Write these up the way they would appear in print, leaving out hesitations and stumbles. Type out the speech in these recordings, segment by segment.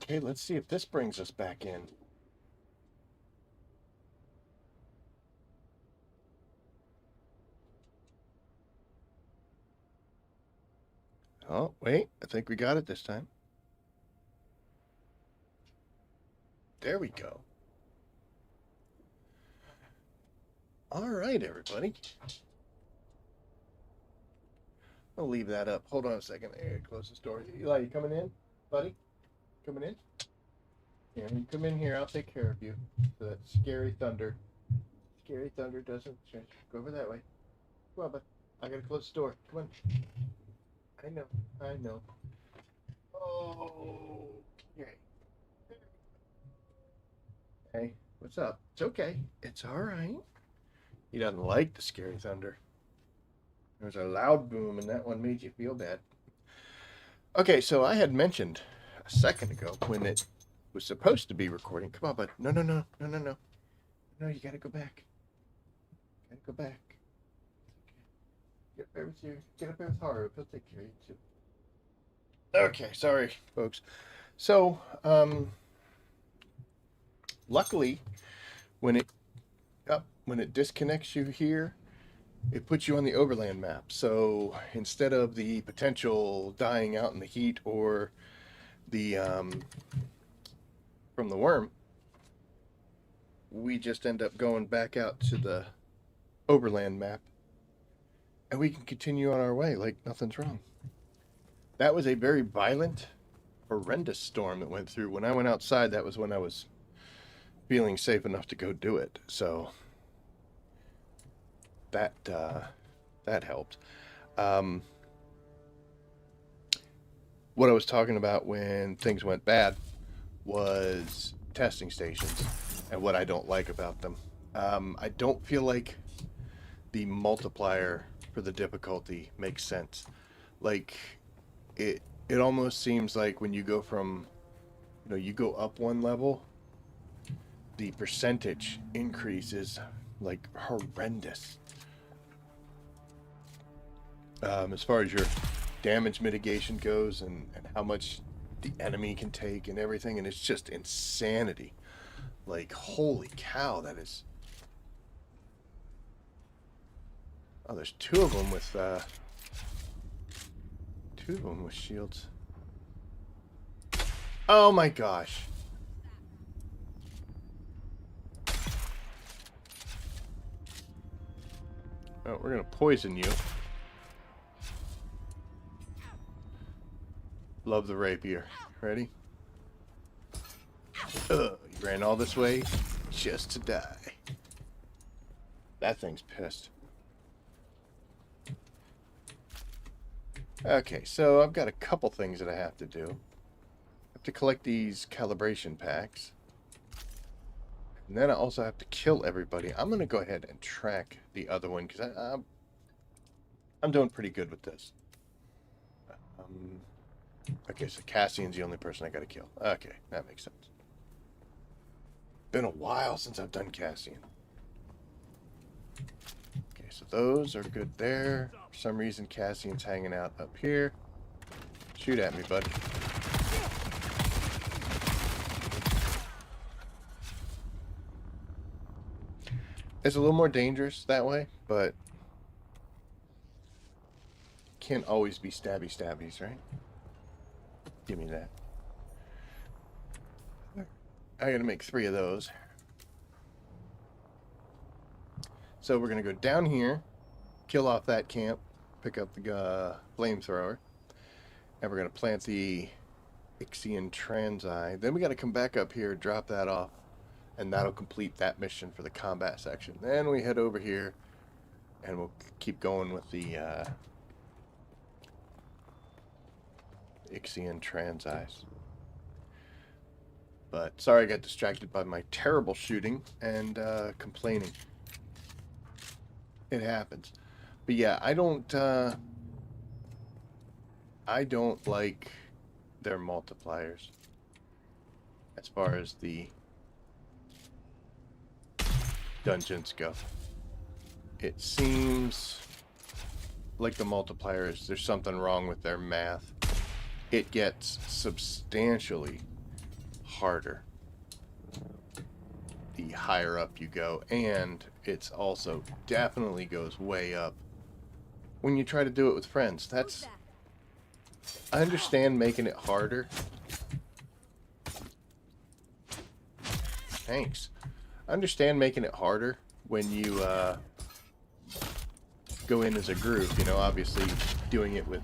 Okay, let's see if this brings us back in. Oh, wait, I think we got it this time. There we go. All right, everybody. I'll leave that up. Hold on a second. I gotta close this door. Eli, you coming in, buddy? Coming in? Yeah, you come in here. I'll take care of you. So that scary thunder. Scary thunder doesn't change. Go over that way. Come on, bud. I gotta close the door. Come on. I know. I know. Oh. Okay. Hey, what's up? It's okay. It's all right. He doesn't like the scary thunder. There's a loud boom, and that one made you feel bad. Okay, so I had mentioned a second ago when it was supposed to be recording. Come on, bud. No, no, no, no, no, no. No, you gotta go back. Gotta go back. Get up there with you. Get up there with Haru. He'll take care of you too. Okay, sorry, folks. So, luckily, when it disconnects you here, it puts you on the overland map. So instead of the potential dying out in the heat or the from the worm, we just end up going back out to the overland map, and we can continue on our way like nothing's wrong. That was a very violent, horrendous storm that went through. When I went outside, that was when I was feeling safe enough to go do it. So that helped. What I was talking about when things went bad was testing stations and what I don't like about them. I don't feel like the multiplier for the difficulty makes sense. Like it almost seems like when you go from, you go up one level, the percentage increase is like horrendous. As far as your damage mitigation goes and how much the enemy can take and everything, and it's just insanity. Like, holy cow, that is... Oh, there's two of them with shields. Oh my gosh. Oh, we're gonna poison you. Love the rapier. Ready? You ran all this way just to die. That thing's pissed. Okay, so I've got a couple things that I have to do. I have to collect these calibration packs. And then I also have to kill everybody. I'm going to go ahead and track the other one because I'm doing pretty good with this. Okay, so Cassian's the only person I got to kill. Okay, that makes sense. Been a while since I've done Cassian. Okay, so those are good there. For some reason, Cassian's hanging out up here. Shoot at me, bud. It's a little more dangerous that way, but can't always be stabbies, right? Give me that. I gotta make 3 of those. So we're gonna go down here, kill off that camp, pick up the flamethrower, and we're gonna plant the Ixian Transeye. Then we gotta come back up here, drop that off, and that'll complete that mission for the combat section. Then we head over here, and we'll keep going with the Ixian Transeyes. But sorry I got distracted by my terrible shooting and complaining. It happens. But yeah, I don't like their multipliers as far as the dungeons go. It seems like the multipliers, there's something wrong with their math. It gets substantially harder the higher up you go, and it's also definitely goes way up when you try to do it with friends. That's, I understand making it harder. Thanks. I understand making it harder when you go in as a group. You know, obviously doing it with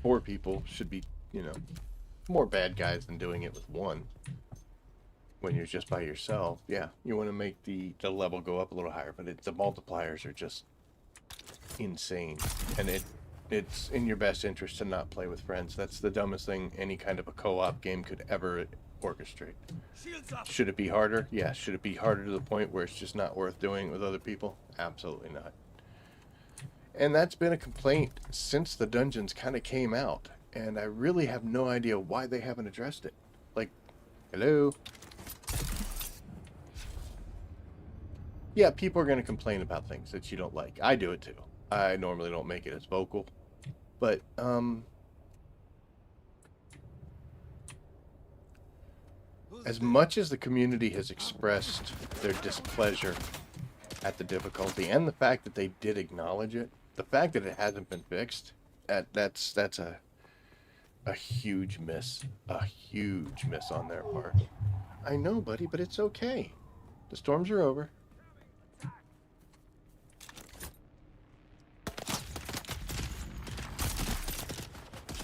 4 people should be, you know, more bad guys than doing it with 1. When you're just by yourself, yeah, you want to make the level go up a little higher, but the multipliers are just insane, and it's in your best interest to not play with friends. That's the dumbest thing any kind of a co-op game could ever orchestrate. Should it be harder? Yeah. Should it be harder to the point where it's just not worth doing it with other people? Absolutely not. And that's been a complaint since the dungeons kind of came out, and I really have no idea why they haven't addressed it. Like, hello? Yeah, people are going to complain about things that you don't like. I do it too. I normally don't make it as vocal, but as much as the community has expressed their displeasure at the difficulty and the fact that they did acknowledge it, the fact that it hasn't been fixed, that's a huge miss, on their part. I know, buddy, but it's okay. The storms are over.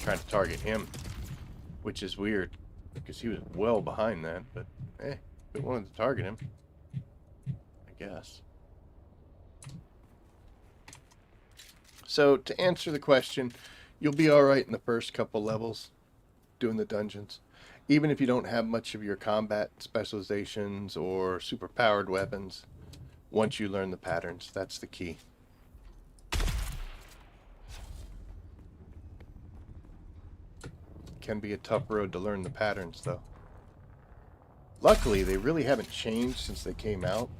Trying to target him, which is weird because he was well behind that, but we wanted to target him, I guess. So to answer the question, you'll be all right in the first couple levels doing the dungeons, even if you don't have much of your combat specializations or super powered weapons. Once you learn the patterns, that's the key. Can be a tough road to learn the patterns, though. Luckily, they really haven't changed since they came out,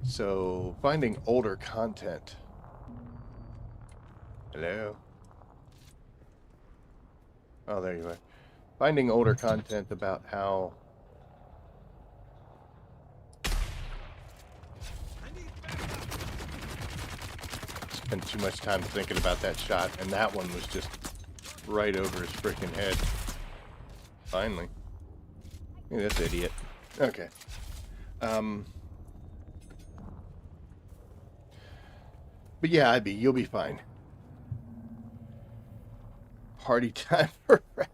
so finding older content. Hello? Oh, there you are. Finding older content about how spent too much time thinking about that shot, and that one was just right over his freaking head. Finally. Look at this idiot. Okay. But yeah, you'll be fine. Party time for Rabbit.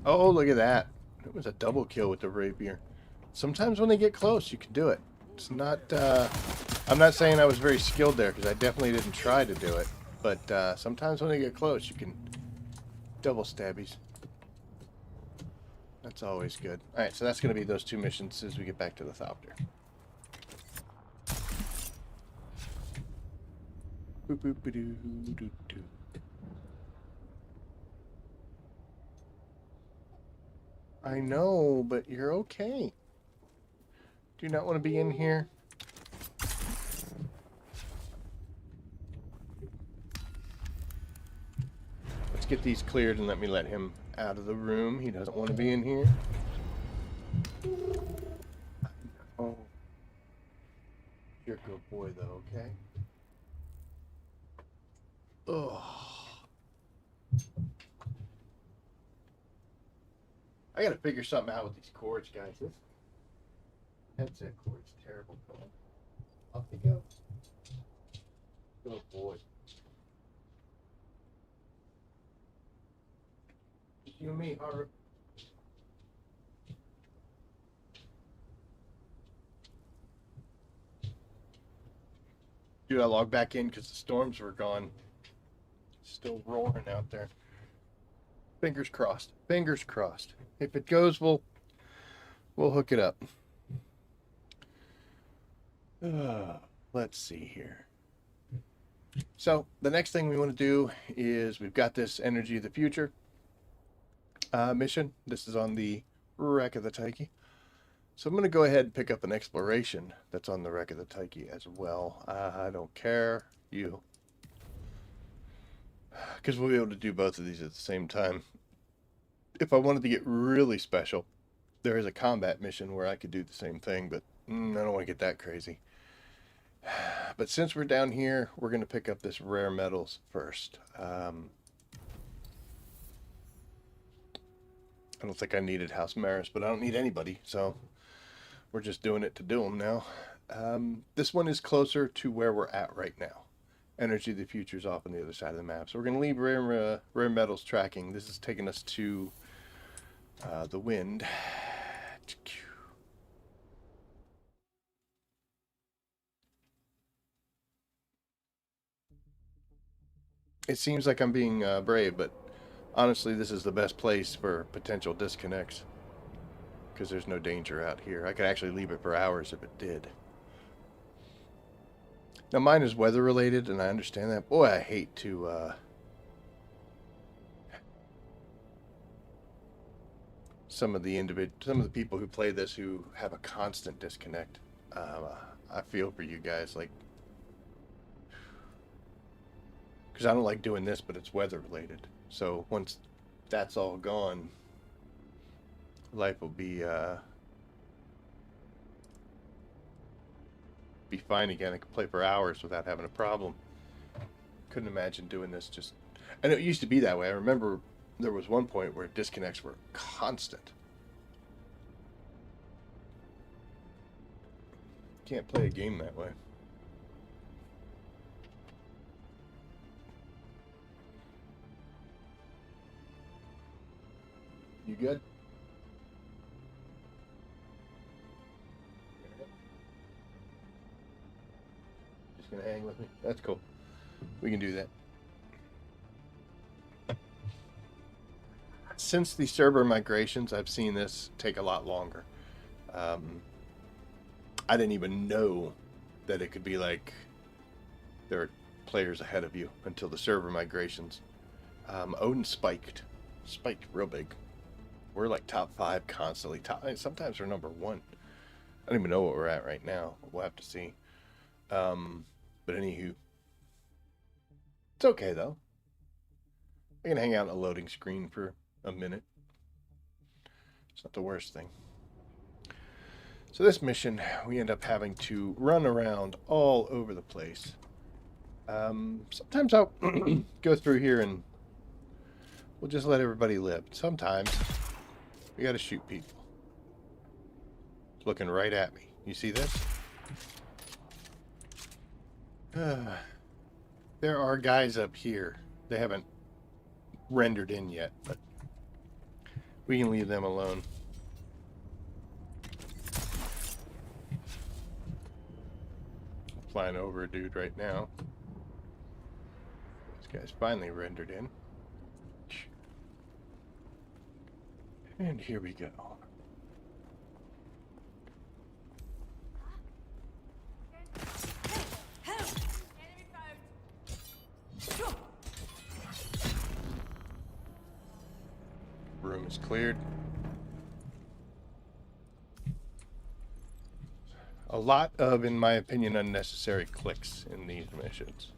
Oh, look at that. It was a double kill with the rapier. Sometimes when they get close, you can do it. It's not, I'm not saying I was very skilled there, because I definitely didn't try to do it. But sometimes when they get close, you can double stabbies. That's always good. Alright, so that's going to be those 2 missions as we get back to the Thopter. Boop, boop, ba-doo, doo, doo. I know, but you're okay. Do you not want to be in here? Let's get these cleared and let me let him out of the room. He doesn't want to be in here. Oh, you're a good boy, though, okay? Ugh. I gotta figure something out with these cords, guys. This headset cord's terrible. Off you go. Good boy. Just you and me, Haru. Dude, I logged back in because the storms were gone. Still roaring out there. Fingers crossed. Fingers crossed. If it goes, we'll hook it up. Let's see here. So the next thing we want to do is we've got this Energy of the Future mission. This is on the wreck of the Taiki. So I'm going to go ahead and pick up an exploration that's on the wreck of the Taiki as well. I don't care. You. Because we'll be able to do both of these at the same time. If I wanted to get really special, there is a combat mission where I could do the same thing, but I don't want to get that crazy. But since we're down here, we're going to pick up this rare metals first. I don't think I needed House Maris, but I don't need anybody, so we're just doing it to do them now. This one is closer to where we're at right now. Energy of the future is off on the other side of the map, so we're going to leave rare metals tracking. This is taking us to the wind. It seems like I'm being brave, but honestly, this is the best place for potential disconnects. Because there's no danger out here. I could actually leave it for hours if it did. Now mine is weather related, and I understand that. Boy, I hate to some of the people who play this who have a constant disconnect. I feel for you guys, like, because I don't like doing this, but it's weather related. So once that's all gone, life will be fine again. I could play for hours without having a problem. Couldn't imagine doing this just... And it used to be that way. I remember there was one point where disconnects were constant. Can't play a game that way. You good? Just gonna hang with me? That's cool. We can do that. Since the server migrations, I've seen this take a lot longer. I didn't even know that it could be like there are players ahead of you until the server migrations. Odin spiked real big. We're like top 5 constantly. Sometimes we're number 1. I don't even know what we're at right now. We'll have to see. But anywho, it's okay though. I can hang out on a loading screen for a minute. It's not the worst thing. So this mission, we end up having to run around all over the place. Sometimes I'll go through here and we'll just let everybody live. Sometimes we gotta shoot people. It's looking right at me. You see this? There are guys up here. They haven't rendered in yet, but we can leave them alone. Flying over a dude right now. This guy's finally rendered in. And here we go. Room is cleared. A lot of, in my opinion, unnecessary clicks in these missions.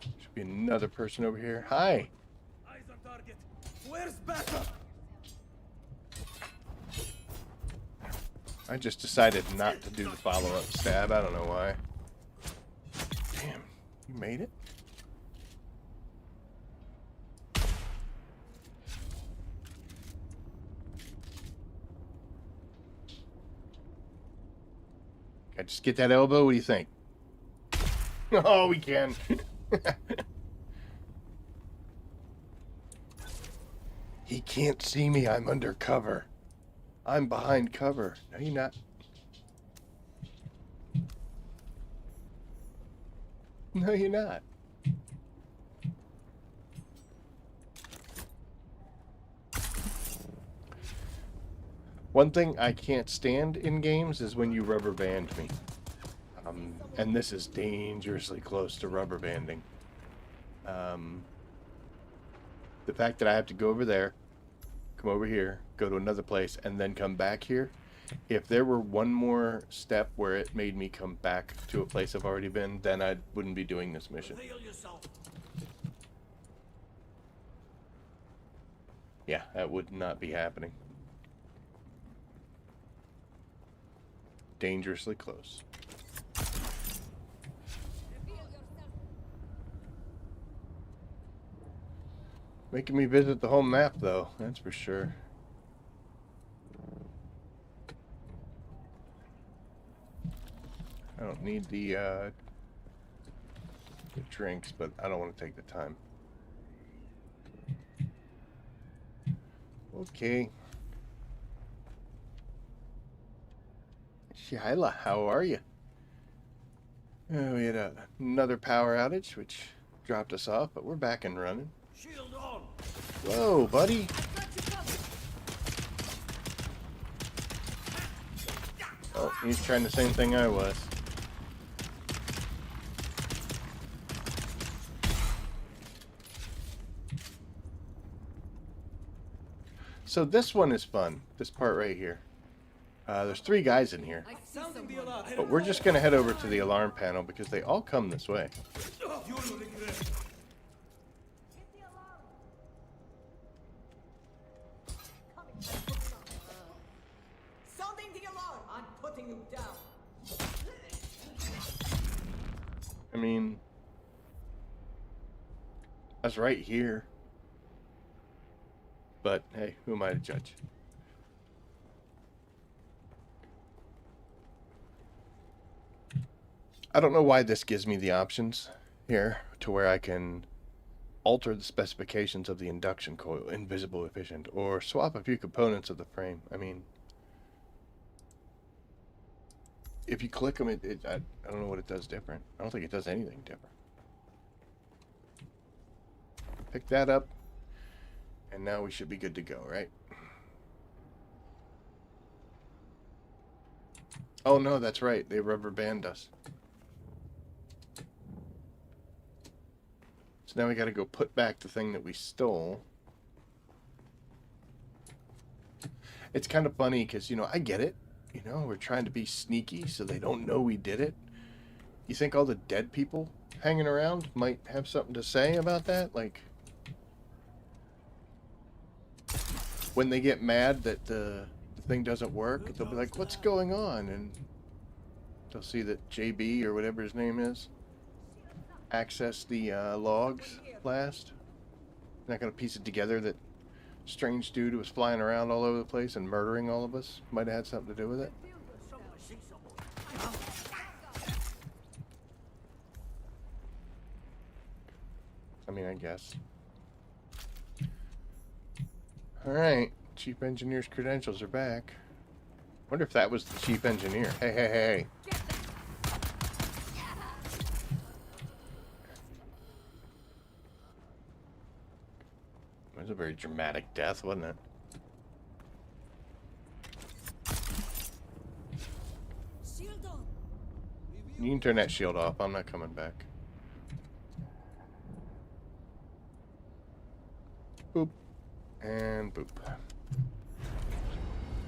Should be another person over here. Hi. Eyes on target. Where's backup? I just decided not to do the follow-up stab. I don't know why. Damn, you made it? Can I just get that elbow? What do you think? Oh, we can. He can't see me. I'm under cover. I'm behind cover. No, you're not. No, you're not. One thing I can't stand in games is when you rubber band me. And this is dangerously close to rubber banding. The fact that I have to go over there, come over here, go to another place, and then come back here If there were one more step where it made me come back to a place I've already been, then I wouldn't be doing this mission. Reveal yourself. Yeah, that would not be happening. Dangerously close. Making me visit the home map, though, that's for sure. I don't need the drinks, but I don't want to take the time. Okay. Shyla, how are you? We had another power outage, which dropped us off, but we're back and running. Shield on. Whoa, buddy. Oh, he's trying the same thing I was. So this one is fun, this part right here. There's 3 guys in here, Sounding the alarm. but we're just going to head over to the alarm panel because they all come this way. You'll regret. Sounding the alarm! I'm putting you down. I mean, that's right here. But hey, who am I to judge? I don't know why this gives me the options here to where I can alter the specifications of the induction coil, invisible efficient, or swap a few components of the frame. I mean, if you click them, I don't know what it does different. I don't think it does anything different. Pick that up, and now we should be good to go, right? Oh no, that's right. They rubber band us. So now we got to go put back the thing that we stole. It's kind of funny because, you know, I get it. You know, we're trying to be sneaky so they don't know we did it. You think all the dead people hanging around might have something to say about that? Like, when they get mad that the thing doesn't work, they'll be like, what's going on? And they'll see that JB, or whatever his name is, accessed the logs last. Not going to piece it together that strange dude who was flying around all over the place and murdering all of us might have had something to do with it. I mean, I guess. Alright, Chief Engineer's credentials are back. Wonder if that was the Chief Engineer. Hey, hey, hey, hey. It was a very dramatic death, wasn't it? Shield on. You can turn that shield off. I'm not coming back. Boop. And boop.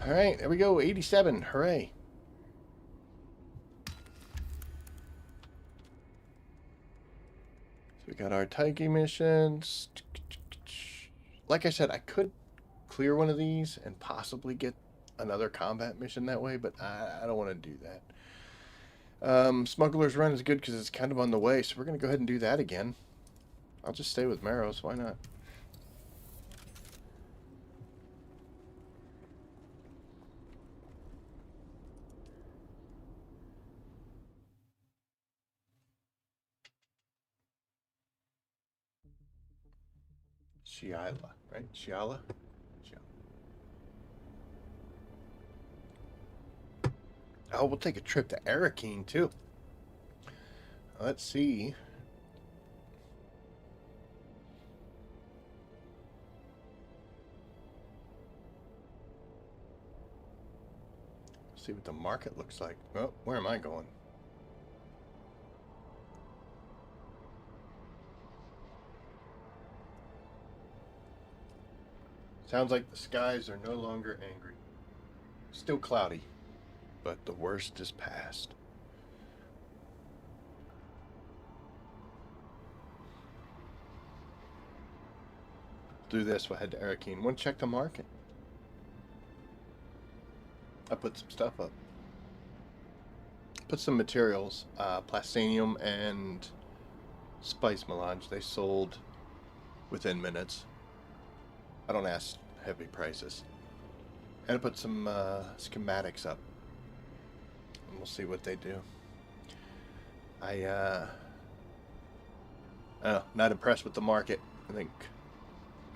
Alright, there we go. 87. Hooray. So we got our Taiki missions. Like I said, I could clear one of these and possibly get another combat mission that way, but I don't want to do that. Smuggler's Run is good because it's kind of on the way, so we're going to go ahead and do that again. I'll just stay with Maros. Why not? Shiala, right? Shiala? Oh, we'll take a trip to Arakeen, too. Let's see. See what the market looks like. Oh, where am I going? Sounds like the skies are no longer angry. Still cloudy, but the worst is past. Do this, we'll head to Arakeen. Want to check the market? I put some stuff up. Put some materials, plastanium and spice melange. They sold within minutes. I don't ask heavy prices. And I put some schematics up. And we'll see what they do. Not impressed with the market. I think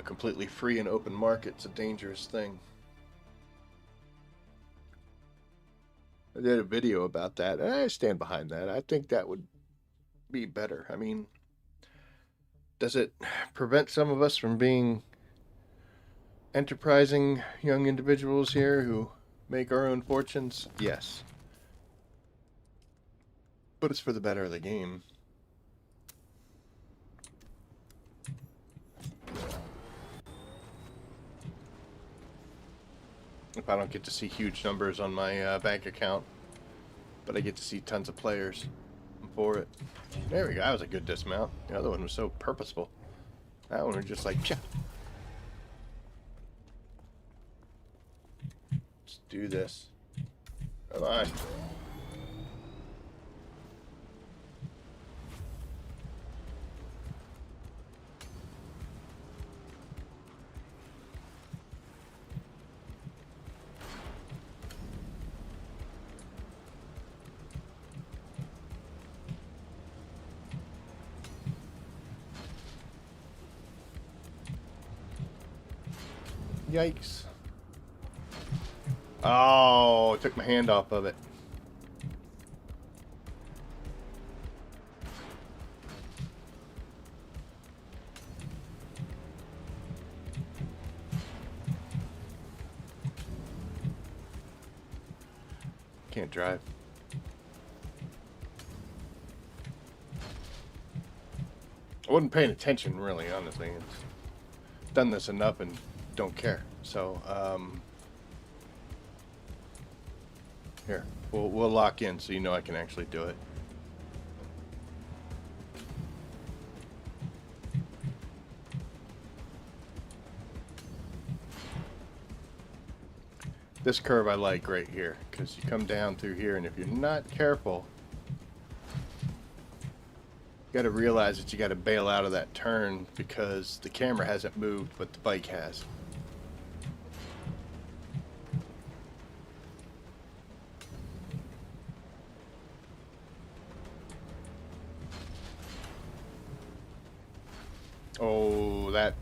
a completely free and open market's a dangerous thing. I did a video about that, and I stand behind that. I think that would be better. I mean, does it prevent some of us from being enterprising young individuals here who make our own fortunes? Yes. But it's for the better of the game. If I don't get to see huge numbers on my bank account, but I get to see tons of players for it. There we go. That was a good dismount. The other one was so purposeful. That one was just like, psha. Let's do this. Come on. Yikes. Oh, I took my hand off of it. Can't drive. I wasn't paying attention, really, honestly. It's done this enough and don't care. So, here, we'll lock in so you know I can actually do it. This curve I like right here, because you come down through here, and if you're not careful, you got to realize that you got to bail out of that turn because the camera hasn't moved, but the bike has. Oh, that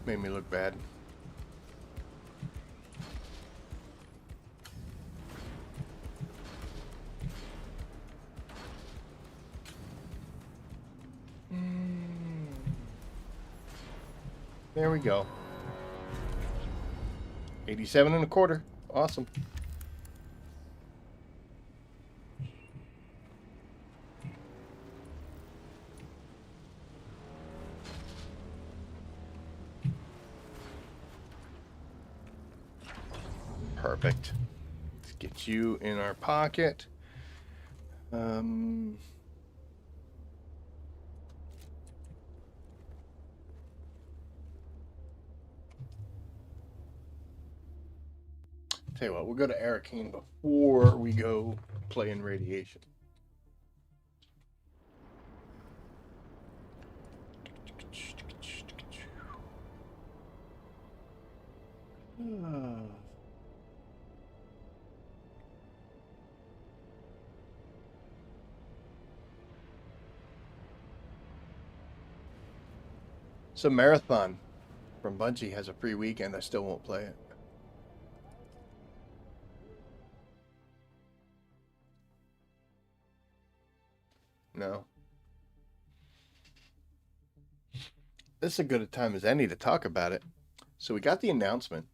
made me look bad. There we go. 87 and a quarter. Awesome. Perfect. Let's get you in our pocket. Tell you what, we'll go to Arakeen before we go play in Radiation. So Marathon from Bungie has a free weekend. I still won't play it. No. This is as good a time as any to talk about it. So we got the announcement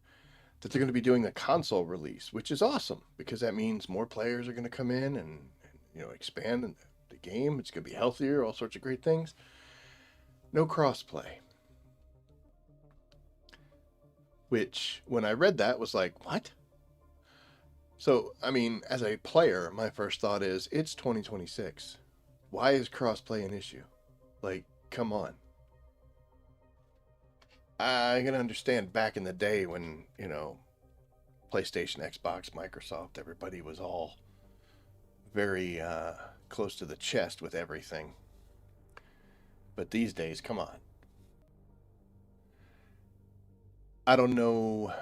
that they're going to be doing a console release, which is awesome because that means more players are going to come in and expand the game. It's going to be healthier, all sorts of great things. No crossplay. which when I read that was like, what? So, I mean, as a player, my first thought is, it's 2026. Why is crossplay an issue? Like, come on. I can understand back in the day when, PlayStation, Xbox, Microsoft, everybody was all very close to the chest with everything. But these days, come on. I don't know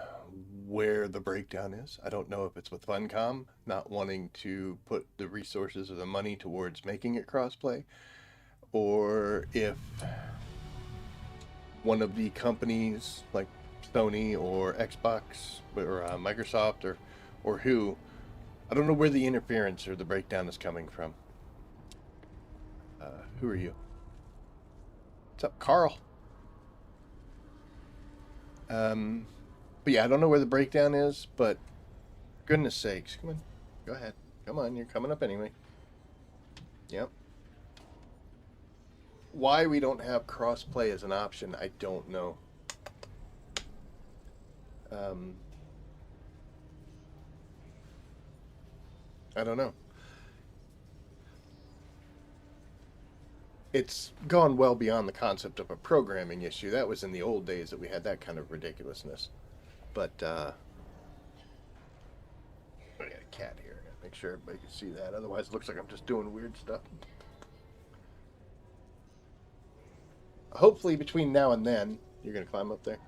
where the breakdown is. I don't know if it's with Funcom not wanting to put the resources or the money towards making it crossplay, or if one of the companies like Sony or Xbox or Microsoft or who, I don't know where the interference or the breakdown is coming from. Who are you? What's up, Carl? But yeah, I don't know where the breakdown is, but goodness sakes, come on, go ahead. Come on, you're coming up anyway. Yep. Why we don't have cross-play as an option, I don't know. I don't know. It's gone well beyond the concept of a programming issue. That was in the old days that we had that kind of ridiculousness. But, I got a cat here. I gotta make sure everybody can see that. Otherwise, it looks like I'm just doing weird stuff. Hopefully, between now and then, you're gonna climb up there.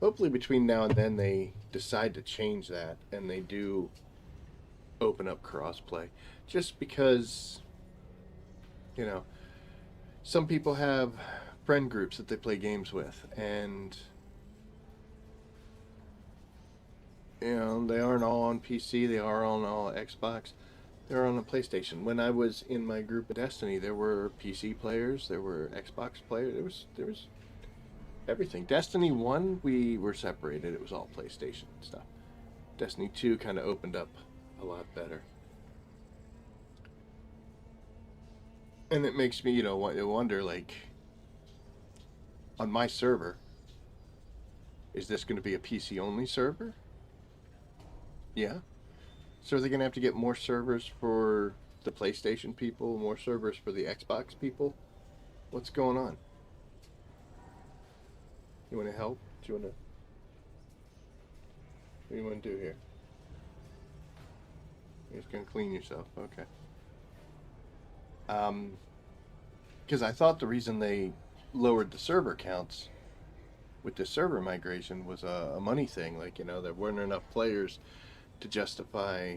Hopefully, between now and then, they decide to change that and they do open up crossplay. Just because, some people have friend groups that they play games with, and they aren't all on PC, they are on all Xbox, they're on the PlayStation. When I was in my group of Destiny, there were PC players, there were Xbox players, there was everything. Destiny 1, we were separated, it was all PlayStation stuff. Destiny 2 kind of opened up a lot better. And it makes me, wonder, like, on my server, is this going to be a PC only server? Yeah. So are they going to have to get more servers for the PlayStation people, more servers for the Xbox people? What's going on? You want to help? Do you want to... What do you want to do here? You're just going to clean yourself. Okay. Because I thought the reason they lowered the server counts with the server migration was a money thing. Like, there weren't enough players to justify...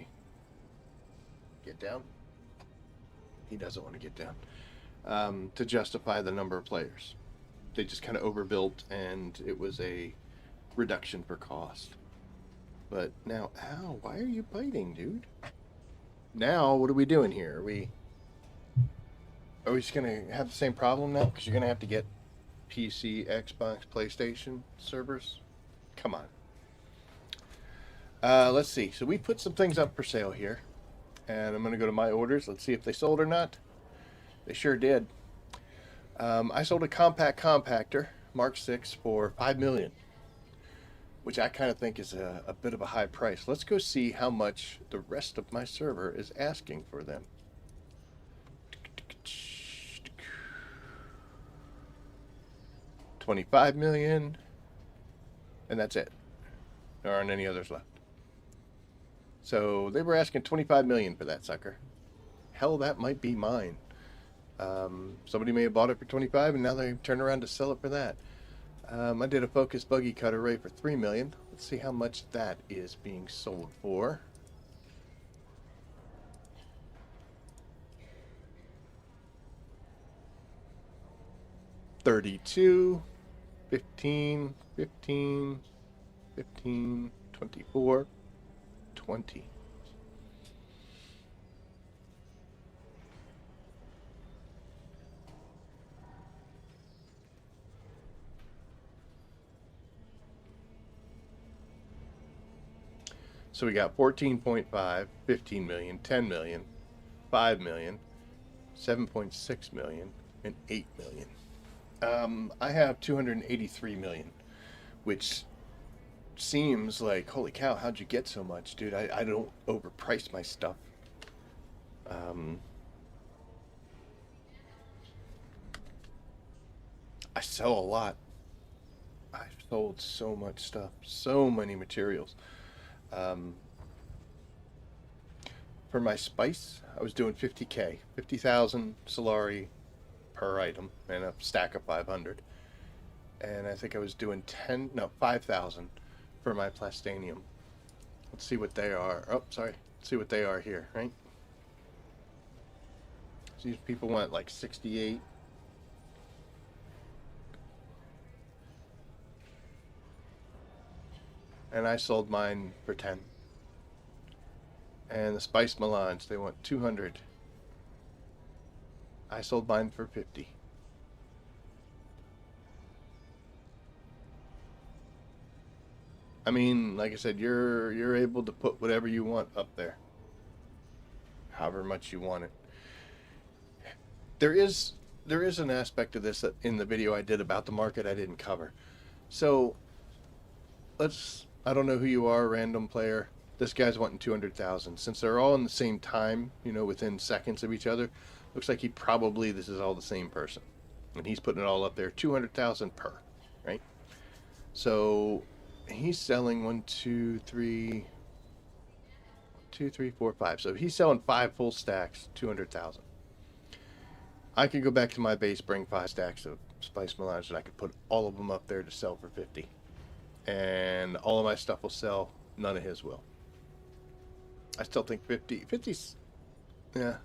Get down? He doesn't want to get down. To justify the number of players. They just kind of overbuilt, and it was a reduction for cost. But now, ow, why are you biting, dude? Now, what are we doing here? Are we just going to have the same problem now? Because you're going to have to get PC, Xbox, PlayStation servers? Come on. Let's see. So we put some things up for sale here. And I'm going to go to my orders. Let's see if they sold or not. They sure did. I sold a compact compactor, Mark 6, for $5 million. Which I kind of think is a bit of a high price. Let's go see how much the rest of my server is asking for them. $25 million, and that's it. There aren't any others left. So they were asking $25 million for that sucker. Hell, that might be mine. Somebody may have bought it for 25, and now they turn around to sell it for that. I did a focus buggy cut array for $3 million. Let's see how much that is being sold for. $32, $15, $15, $15, $24, $20. So we got 14.5, 15 million, 10 million, 5 million, 7.6 million, and 8 million. I have 283 million, which seems like, holy cow, how'd you get so much, dude? I don't overprice my stuff. I sell a lot. I've sold so much stuff, so many materials. Um, for my spice, I was doing 50K, 50,000 Solari per item, and a stack of 500. And I think I was doing 5,000 for my plastanium. Let's see what they are. Oh, sorry. Let's see what they are here, right? So these people want like 68. And I sold mine for 10. And the spice melange, they want 200. I sold mine for 50. I mean, like I said, you're able to put whatever you want up there, however much you want it. There is an aspect of this that in the video I did about the market I didn't cover. So I don't know who you are, random player. This guy's wanting 200,000. Since they're all in the same time, within seconds of each other, looks like this is all the same person. And he's putting it all up there, 200,000 per, right? So he's selling 1, 2, 3, 4, 5. So he's selling 5 full stacks, 200,000. I could go back to my base, bring 5 stacks of spice melange, and I could put all of them up there to sell for 50. And all of my stuff will sell. None of his will. I still think 50's, yeah,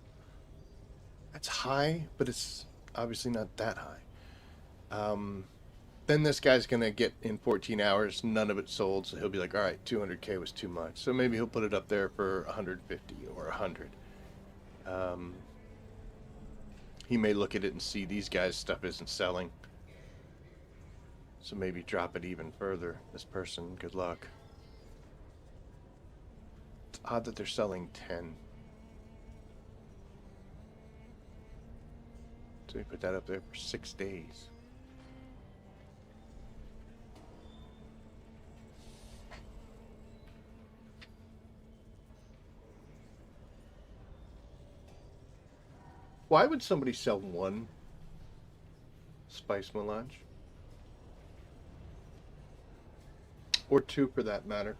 that's high, but it's obviously not that high. Then this guy's gonna get in 14 hours, none of it sold, so he'll be like, all right, 200K was too much. So maybe he'll put it up there for 150 or 100. He may look at it and see these guys' stuff isn't selling. So maybe drop it even further. This person, good luck. It's odd that they're selling 10. So we put that up there for 6 days. Why would somebody sell 1 spice melange? Or 2 for that matter.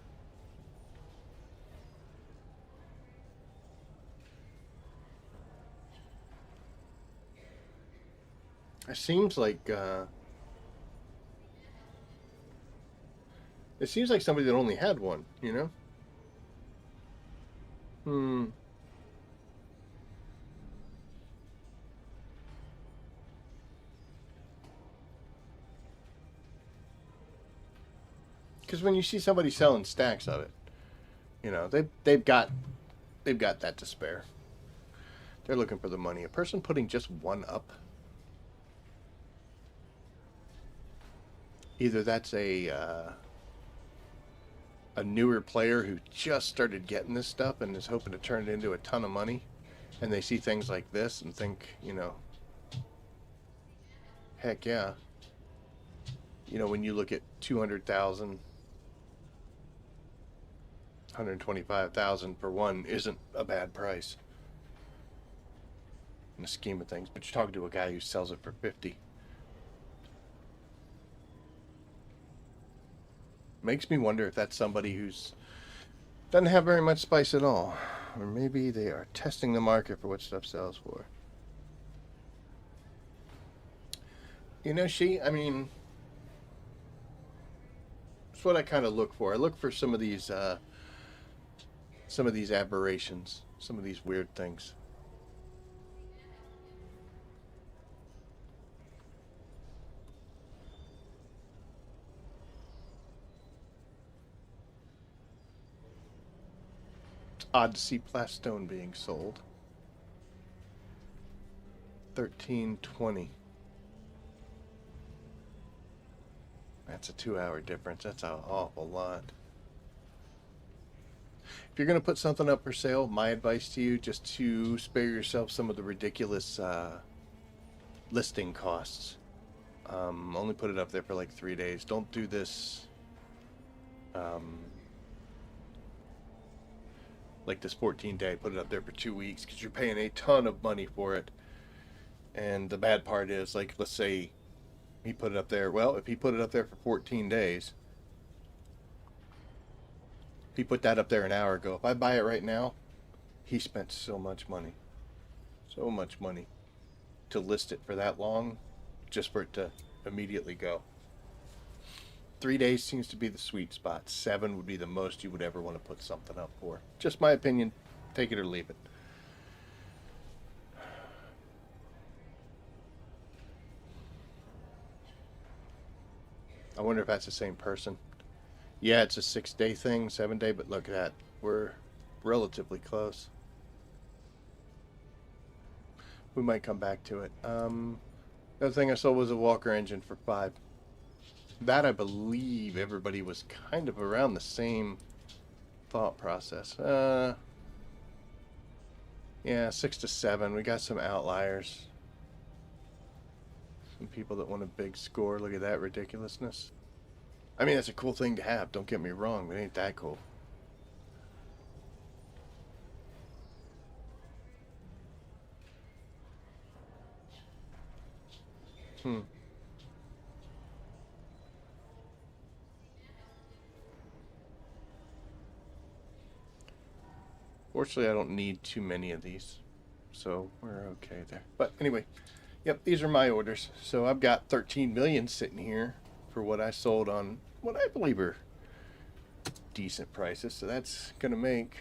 It seems like somebody that only had 1, Because when you see somebody selling stacks of it, they've got that to spare. They're looking for the money. A person putting just 1 up, either that's a newer player who just started getting this stuff and is hoping to turn it into a ton of money, and they see things like this and think, heck yeah. When you look at 200,000, 125,000 for 1 isn't a bad price in the scheme of things. But you're talking to a guy who sells it for 50. Makes me wonder if that's somebody who's doesn't have very much spice at all, or maybe they are testing the market for what stuff sells for. I mean, it's what I kind of look for. I look for some of these aberrations, some of these weird things. It's odd to see plastone being sold. 1320. That's a 2-hour difference. That's an awful lot. If you're going to put something up for sale, my advice to you, just to spare yourself some of the ridiculous listing costs. Only put it up there for like 3 days. Don't do this Um, like this 14-day, put it up there for 2 weeks because you're paying a ton of money for it. And the bad part is, like, let's say he put it up there. Well, if he put it up there for 14 days, he put that up there an hour ago. If I buy it right now, he spent so much money. So much money to list it for that long just for it to immediately go. 3 days seems to be the sweet spot. 7 would be the most you would ever want to put something up for. Just my opinion. Take it or leave it. I wonder if that's the same person. Yeah, it's a 6-day thing, 7-day, but look at that. We're relatively close. We might come back to it. The other thing I sold was a Walker engine for 5. That, I believe, everybody was kind of around the same thought process. Yeah, 6 to 7. We got some outliers. Some people that want a big score. Look at that ridiculousness. I mean, that's a cool thing to have. Don't get me wrong, but it ain't that cool. Fortunately, I don't need too many of these, so we're okay there. But anyway, yep, these are my orders. So I've got 13 million sitting here for what I sold on what I believe are decent prices. So that's going to make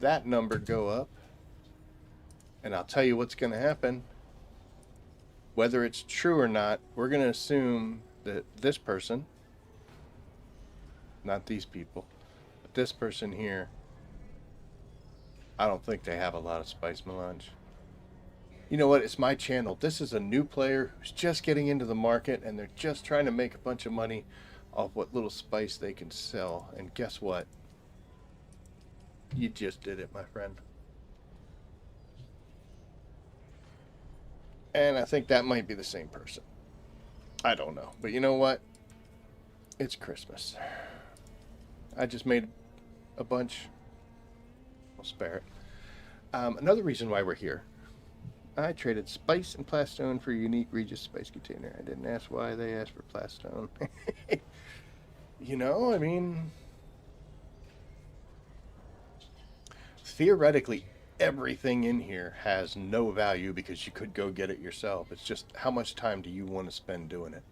that number go up. And I'll tell you what's going to happen. Whether it's true or not, we're going to assume that this person, not these people, but this person here, I don't think they have a lot of spice melange. You know what? It's my channel. This is a new player who's just getting into the market, and they're just trying to make a bunch of money off what little spice they can sell. And guess what? You just did it, my friend. And I think that might be the same person. I don't know. But you know what? It's Christmas. I just made a bunch. I'll spare it. Another reason why we're here. I traded spice and plastone for a unique Regis spice container. I didn't ask why they asked for plastone. You know, I mean, theoretically, everything in here has no value because you could go get it yourself. It's just how much time do you want to spend doing it?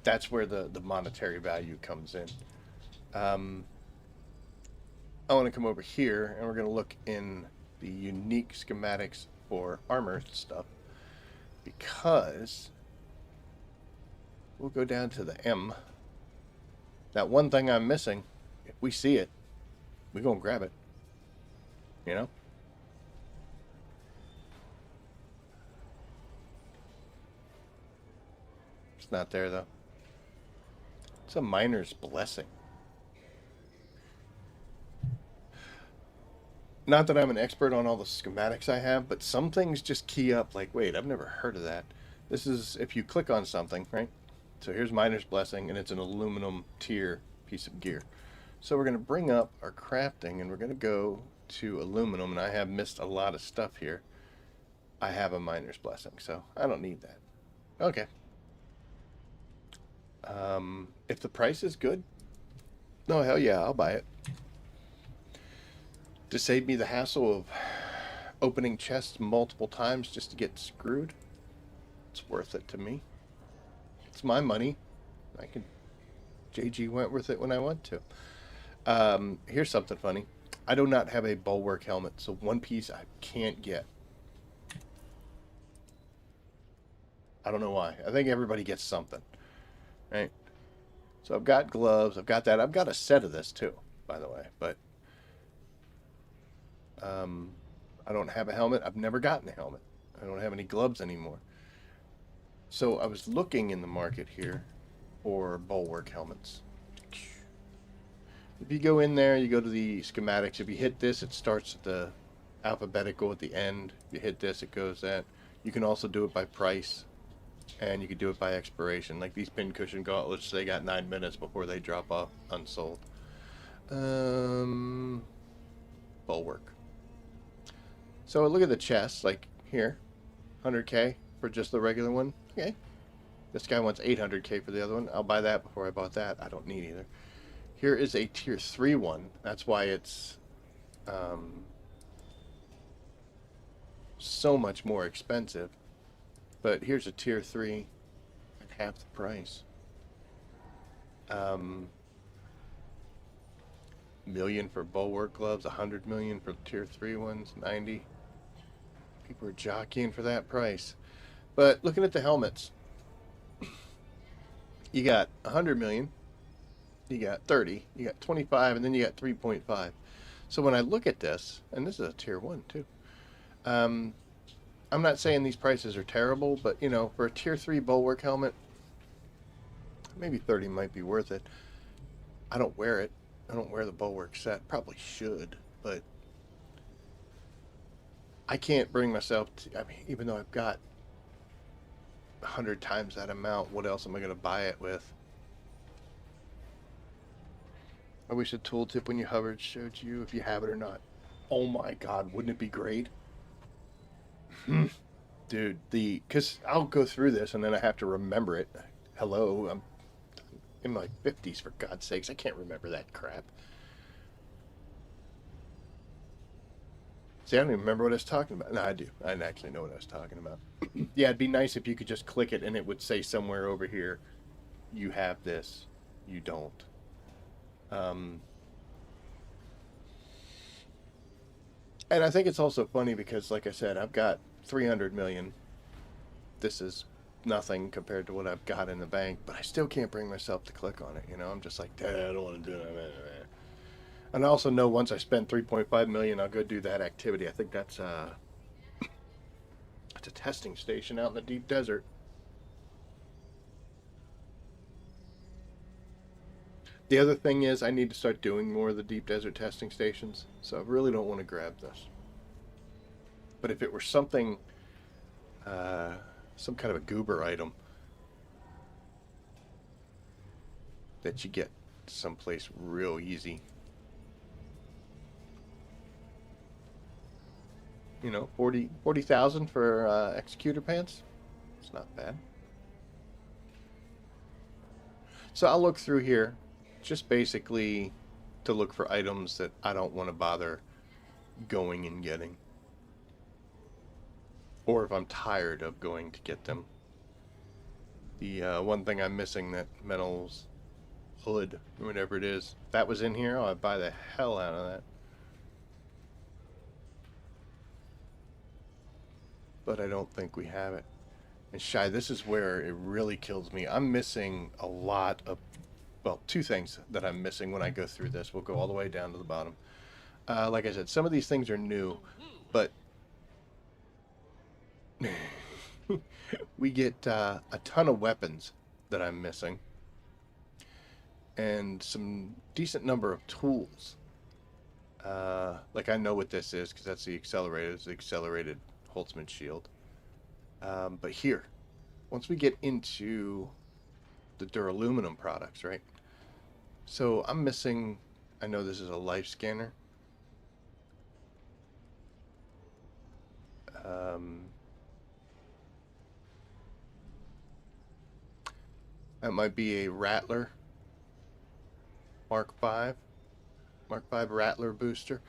That's where the monetary value comes in. I want to come over here and we're going to look in the unique schematics for armor stuff, because we'll go down to the M. That one thing I'm missing, if we see it, we're going to grab it. You know? It's not there though. It's a miner's blessing. Not that I'm an expert on all the schematics I have, but some things just key up like, wait, I've never heard of that. This is if you click on something, right? So here's Miner's Blessing, and it's an aluminum tier piece of gear. So we're going to bring up our crafting, and we're going to go to aluminum, and I have missed a lot of stuff here. I have a Miner's Blessing, so I don't need that. Okay. If the price is good, no, hell yeah, I'll buy it. To save me the hassle of opening chests multiple times just to get screwed, it's worth it to me. It's my money. I can JG Wentworth it when I want to. Here's something funny. I do not have a bulwark helmet, so one piece I can't get. I don't know why. I think everybody gets something, right? So I've got gloves. I've got that. I've got a set of this too, by the way, but I don't have a helmet. I've never gotten a helmet. I don't have any gloves anymore. So I was looking in the market here for bulwark helmets. If you go in there, you go to the schematics. If you hit this, it starts at the alphabetical at the end. If you hit this, it goes that. You can also do it by price. And you could do it by expiration. Like these pincushion gauntlets, they got 9 minutes before they drop off unsold. Bulwark. So look at the chest, like here, 100k for just the regular one. Okay. This guy wants 800k for the other one. I'll buy that before I bought that. I don't need either. Here is a tier 3 one. That's why it's so much more expensive. But here's a tier 3 at half the price. Million for bulwark gloves, 100 million for tier 3 ones, 90. People are jockeying for that price. But looking at the helmets, you got 100 million, you got 30, you got 25, and then you got 3.5. So when I look at this, and this is a tier 1 too, I'm not saying these prices are terrible, but you know, for a tier 3 bulwark helmet, maybe 30 might be worth it. I don't wear it. I don't wear the bulwark set. Probably should, but I can't bring myself to, I mean, even though I've got 100 times that amount, what else am I going to buy it with? I wish a tooltip when you hovered showed you if you have it or not. Oh my god, wouldn't it be great? Dude, because I'll go through this and then I have to remember it. Hello, I'm in my 50s, for God's sakes. I can't remember that crap. See, I don't even remember what I was talking about. No, I do. I actually know what I was talking about. Yeah, it'd be nice if you could just click it and it would say somewhere over here, you have this, you don't. And I think it's also funny because, like I said, I've got 300 million. This is nothing compared to what I've got in the bank, but I still can't bring myself to click on it. You know, I'm just like, I don't want to do that. And I also know once I spend 3.5 million, I'll go do that activity. I think that's a testing station out in the deep desert. The other thing is I need to start doing more of the deep desert testing stations, so I really don't want to grab this. But if it were something, some kind of a goober item that you get someplace real easy, you know, 40,000 for executor pants, it's not bad. So I'll look through here just basically to look for items that I don't want to bother going and getting, or if I'm tired of going to get them. The one thing I'm missing, that metals hood or whatever it is, if that was in here, I'd buy the hell out of that. But I don't think we have it. And Shy, this is where it really kills me. I'm missing a lot of, well, two things that I'm missing when I go through this. We'll go all the way down to the bottom. Like I said, some of these things are new, but we get a ton of weapons that I'm missing, and some decent number of tools. Like I know what this is because that's the accelerated. It's the accelerated Holtzman shield. But here, once we get into the duraluminum products, right? So I'm missing, I know this is a life scanner. That might be a Rattler Mark V Rattler booster.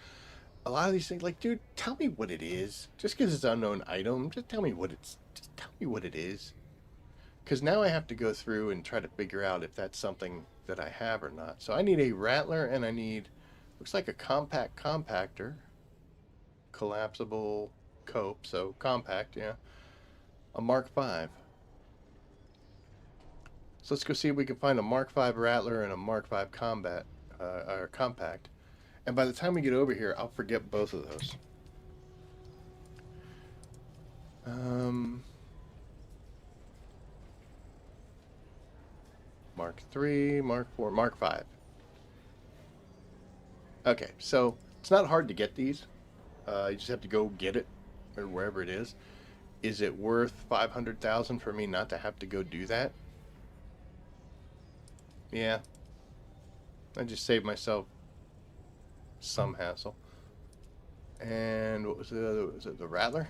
A lot of these things, like, dude, tell me what it is. Just because it's an unknown item, just tell me what it is. Because now I have to go through and try to figure out if that's something that I have or not. So I need a Rattler, and I need, looks like a compact compactor. Collapsible cope, so compact, yeah. A Mark V. So let's go see if we can find a Mark V Rattler and a Mark V or compact. And by the time we get over here, I'll forget both of those. Mark III, Mark IV, Mark V. Okay, so it's not hard to get these. You just have to go get it, or wherever it is. is it worth 500,000 for me not to have to go do that? Yeah. I just saved myself some hassle. And what was the other? Was it the Rattler?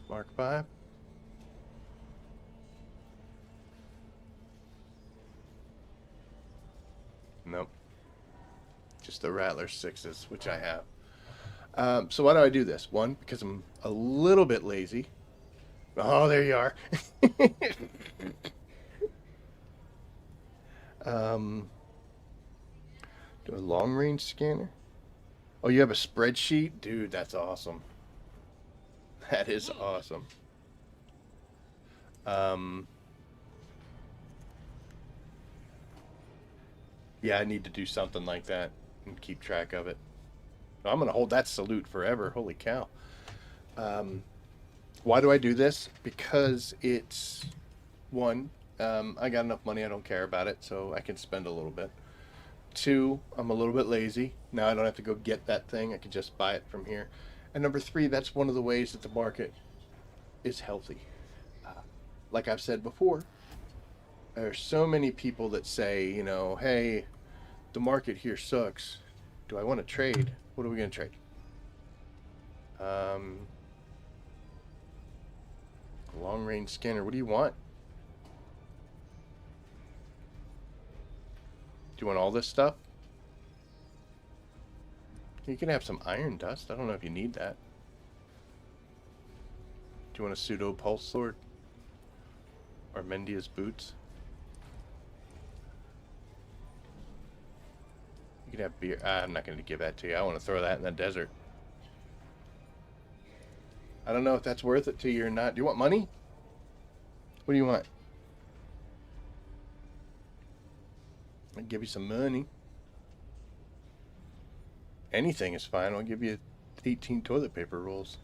Mark 5. Nope. Just the Rattler 6s, which I have. So why do I do this? One, because I'm a little bit lazy. Oh, there you are. Do a long range scanner. Oh, you have a spreadsheet? Dude, that's awesome. That is awesome. Yeah, I need to do something like that and keep track of it. I'm going to hold that salute forever. Holy cow. Why do I do this? Because it's, one, I got enough money, I don't care about it, so I can spend a little bit. Two, I'm a little bit lazy. Now I don't have to go get that thing. I can just buy it from here. And number three, that's one of the ways that the market is healthy. Like I've said before, there are so many people that say, you know, hey, the market here sucks. Do I want to trade? What are we going to trade? Long range scanner. What do you want? Do you want all this stuff? You can have some iron dust. I don't know if you need that. Do you want a pseudo pulse sword? Or Mendia's boots? You can have beer. I'm not going to give that to you. I want to throw that in the desert. I don't know if that's worth it to you or not. Do you want money? What do you want? I'll give you some money. Anything is fine. I'll give you 18 toilet paper rolls.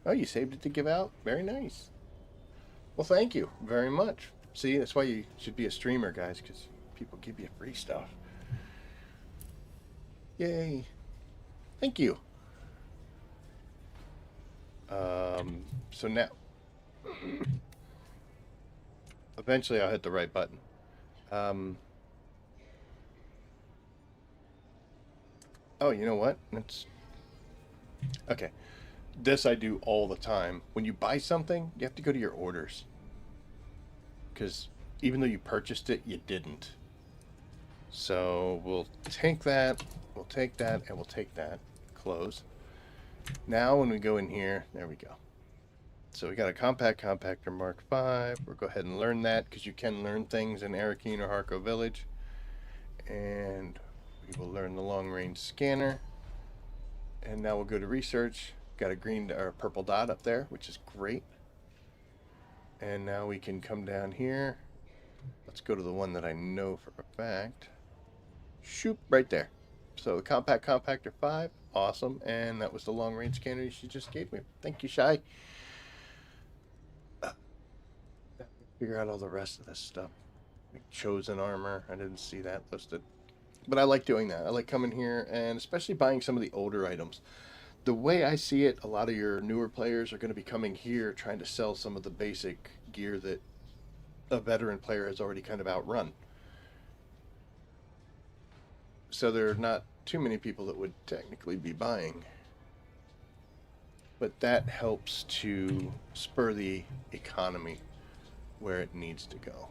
Oh, you saved it to give out? Very nice. Well, thank you very much. See, that's why you should be a streamer, guys, because people give you free stuff. Yay. Thank you. So now, eventually I'll hit the right button. Oh, you know what? That's okay. This I do all the time. When you buy something, you have to go to your orders. Because even though you purchased it, you didn't. So we'll take that, we'll take that, and we'll take that. Close. Now when we go in here, there we go. So we got a compact compactor Mark 5. We'll go ahead and learn that because you can learn things in Arakeen or Harco Village. And we will learn the long range scanner. And now we'll go to research. Got a green or a purple dot up there, which is great. And now we can come down here. Let's go to the one that I know for a fact. Shoop, right there. So the compact compactor 5, awesome. And that was the long range scanner she just gave me. Thank you, Shy. Figure out all the rest of this stuff. Like chosen armor, I didn't see that listed. But I like doing that. I like coming here and especially buying some of the older items. The way I see it, a lot of your newer players are going to be coming here trying to sell some of the basic gear that a veteran player has already kind of outrun. So there are not too many people that would technically be buying. But that helps to spur the economy where it needs to go.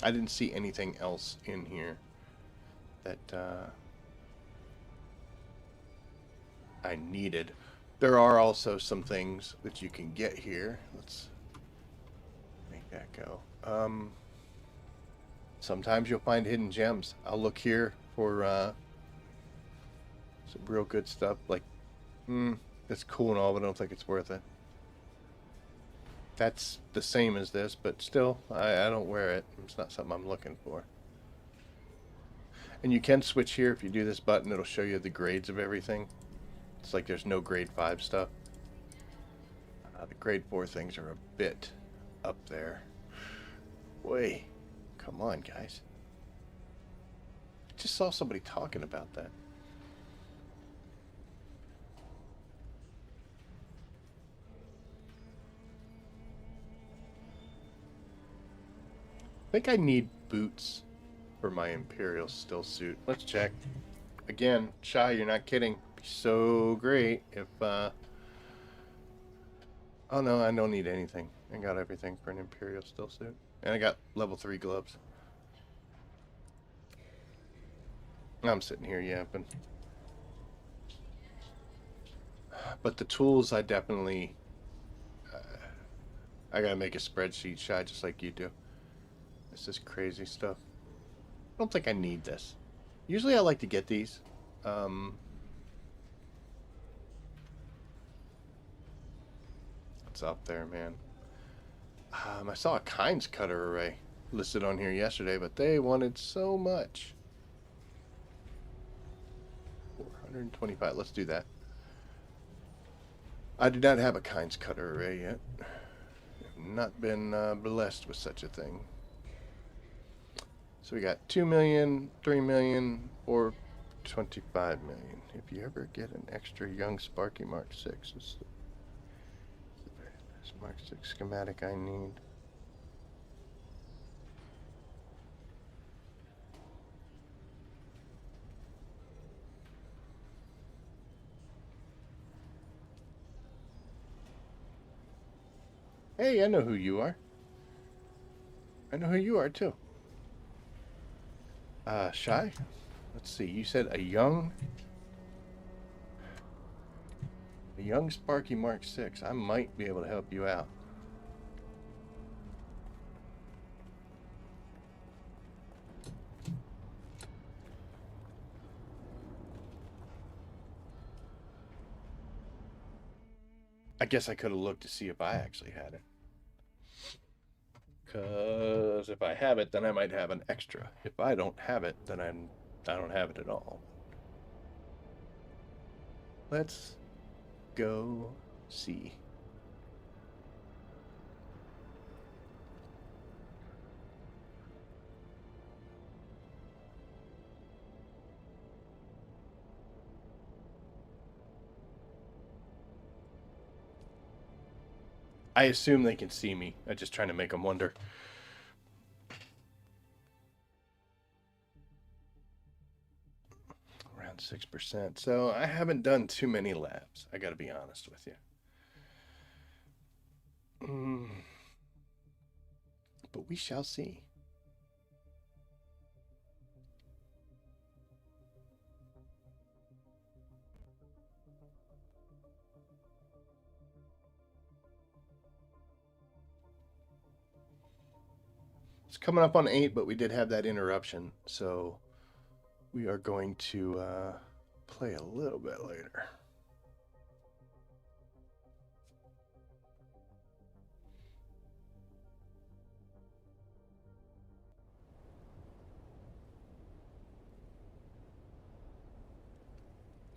I didn't see anything else in here that I needed. There are also some things that you can get here. Let's make that go. Sometimes you'll find hidden gems. I'll look here for some real good stuff. Like, that's cool and all, but I don't think it's worth it. That's the same as this, but still, I don't wear it. It's not something I'm looking for. And you can switch here. If you do this button, it'll show you the grades of everything. It's like there's no grade 5 stuff. The grade 4 things are a bit up there. Wait, come on, guys. I just saw somebody talking about that. I think I need boots for my Imperial still suit. Let's check. Again, Shy, you're not kidding. Be so great if, oh no, I don't need anything. I got everything for an Imperial still suit. And I got level 3 gloves. I'm sitting here yapping. But the tools, I definitely... I gotta make a spreadsheet, Shy, just like you do. This is crazy stuff. I don't think I need this. Usually I like to get these. What's up there, man? I saw a Kind's cutter array listed on here yesterday, but they wanted so much. 425. Let's do that. I do not have a Kind's cutter array yet. I've not been blessed with such a thing. So we got 2 million, 3 million, or 25 million. If you ever get an extra young Sparky Mark 6, it's the best Mark 6 schematic I need. Hey, I know who you are. I know who you are too. Shy? Let's see, you said a young Sparky Mark 6. I might be able to help you out. I guess I could have looked to see if I actually had it. Because if I have it, then I might have an extra. If I don't have it, then I don't have it at all. Let's go see. I assume they can see me. I'm just trying to make them wonder. Around 6%. So I haven't done too many labs. I got to be honest with you. But we shall see. It's coming up on 8, but we did have that interruption, so we are going to play a little bit later.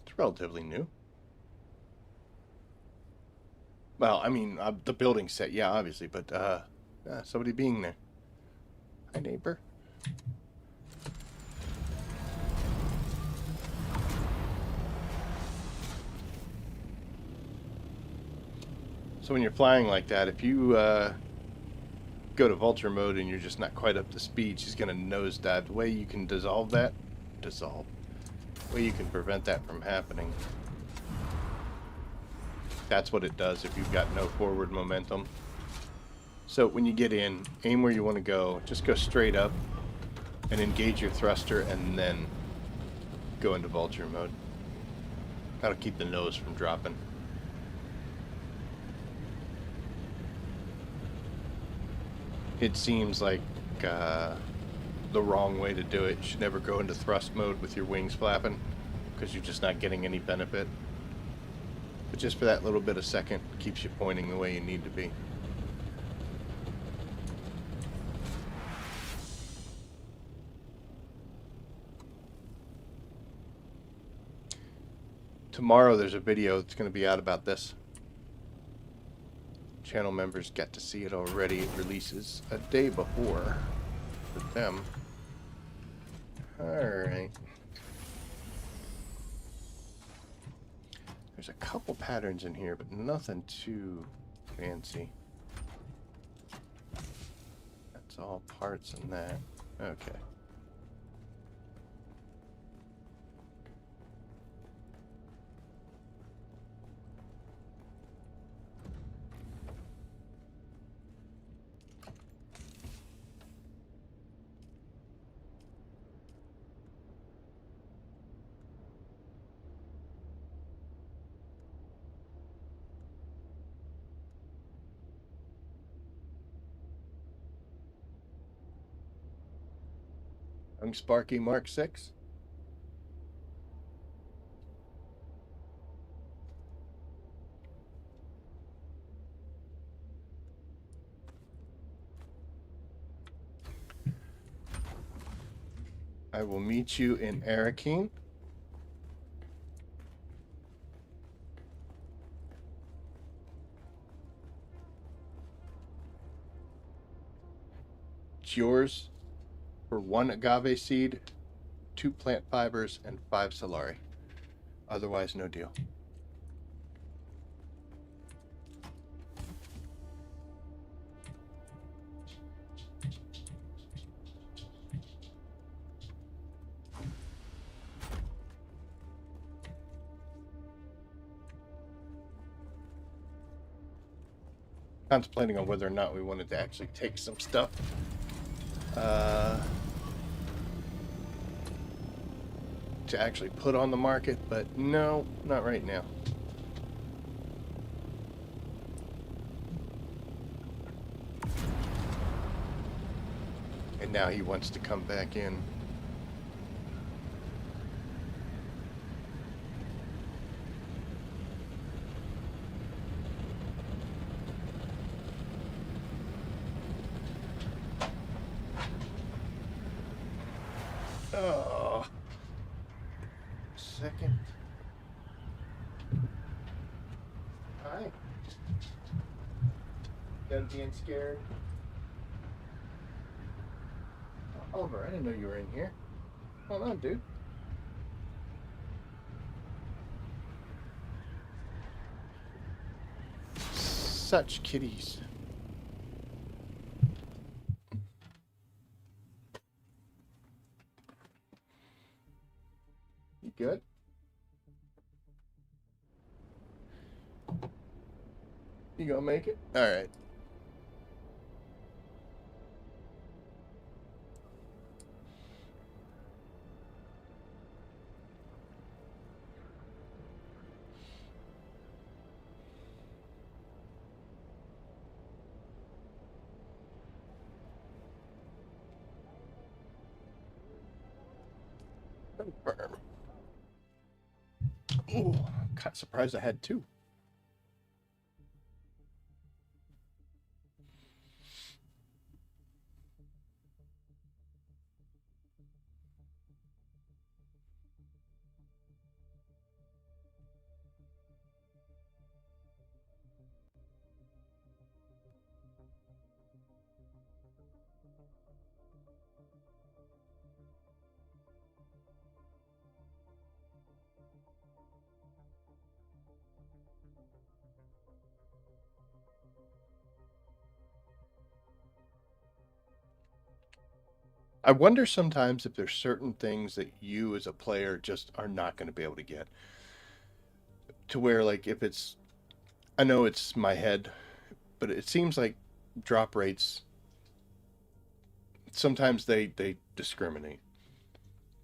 It's relatively new. Well, I mean, the building set, yeah, obviously, but somebody being there. Hi, neighbor. So when you're flying like that, if you go to vulture mode and you're just not quite up to speed, she's going to nosedive. The way you can the way you can prevent that from happening, that's what it does if you've got no forward momentum. So when you get in, aim where you want to go, just go straight up and engage your thruster and then go into vulture mode. That'll keep the nose from dropping. It seems like the wrong way to do it. You should never go into thrust mode with your wings flapping because you're just not getting any benefit. But just for that little bit of second, keeps you pointing the way you need to be. Tomorrow there's a video that's going to be out about this. channel members get to see it already. It releases a day before for them. Alright. There's a couple patterns in here, but nothing too fancy. That's all parts in that. Okay. Young Sparky Mark 6. I will meet you in Arakeen. It's yours for 1 agave seed, 2 plant fibers, and 5 solari. Otherwise, no deal. Contemplating on whether or not we wanted to actually take some stuff to actually put on the market, but no, not right now. And now he wants to come back in. Oh, second. Hi. Done being scared. Oliver, I didn't know you were in here. Hold on, dude. Such kitties. You good? You gonna make it? All right. Confirm. Ooh, kind of surprised I had 2. I wonder sometimes if there's certain things that you as a player just are not going to be able to get. To where, like, if it's, I know it's my head, but it seems like drop rates, sometimes they discriminate.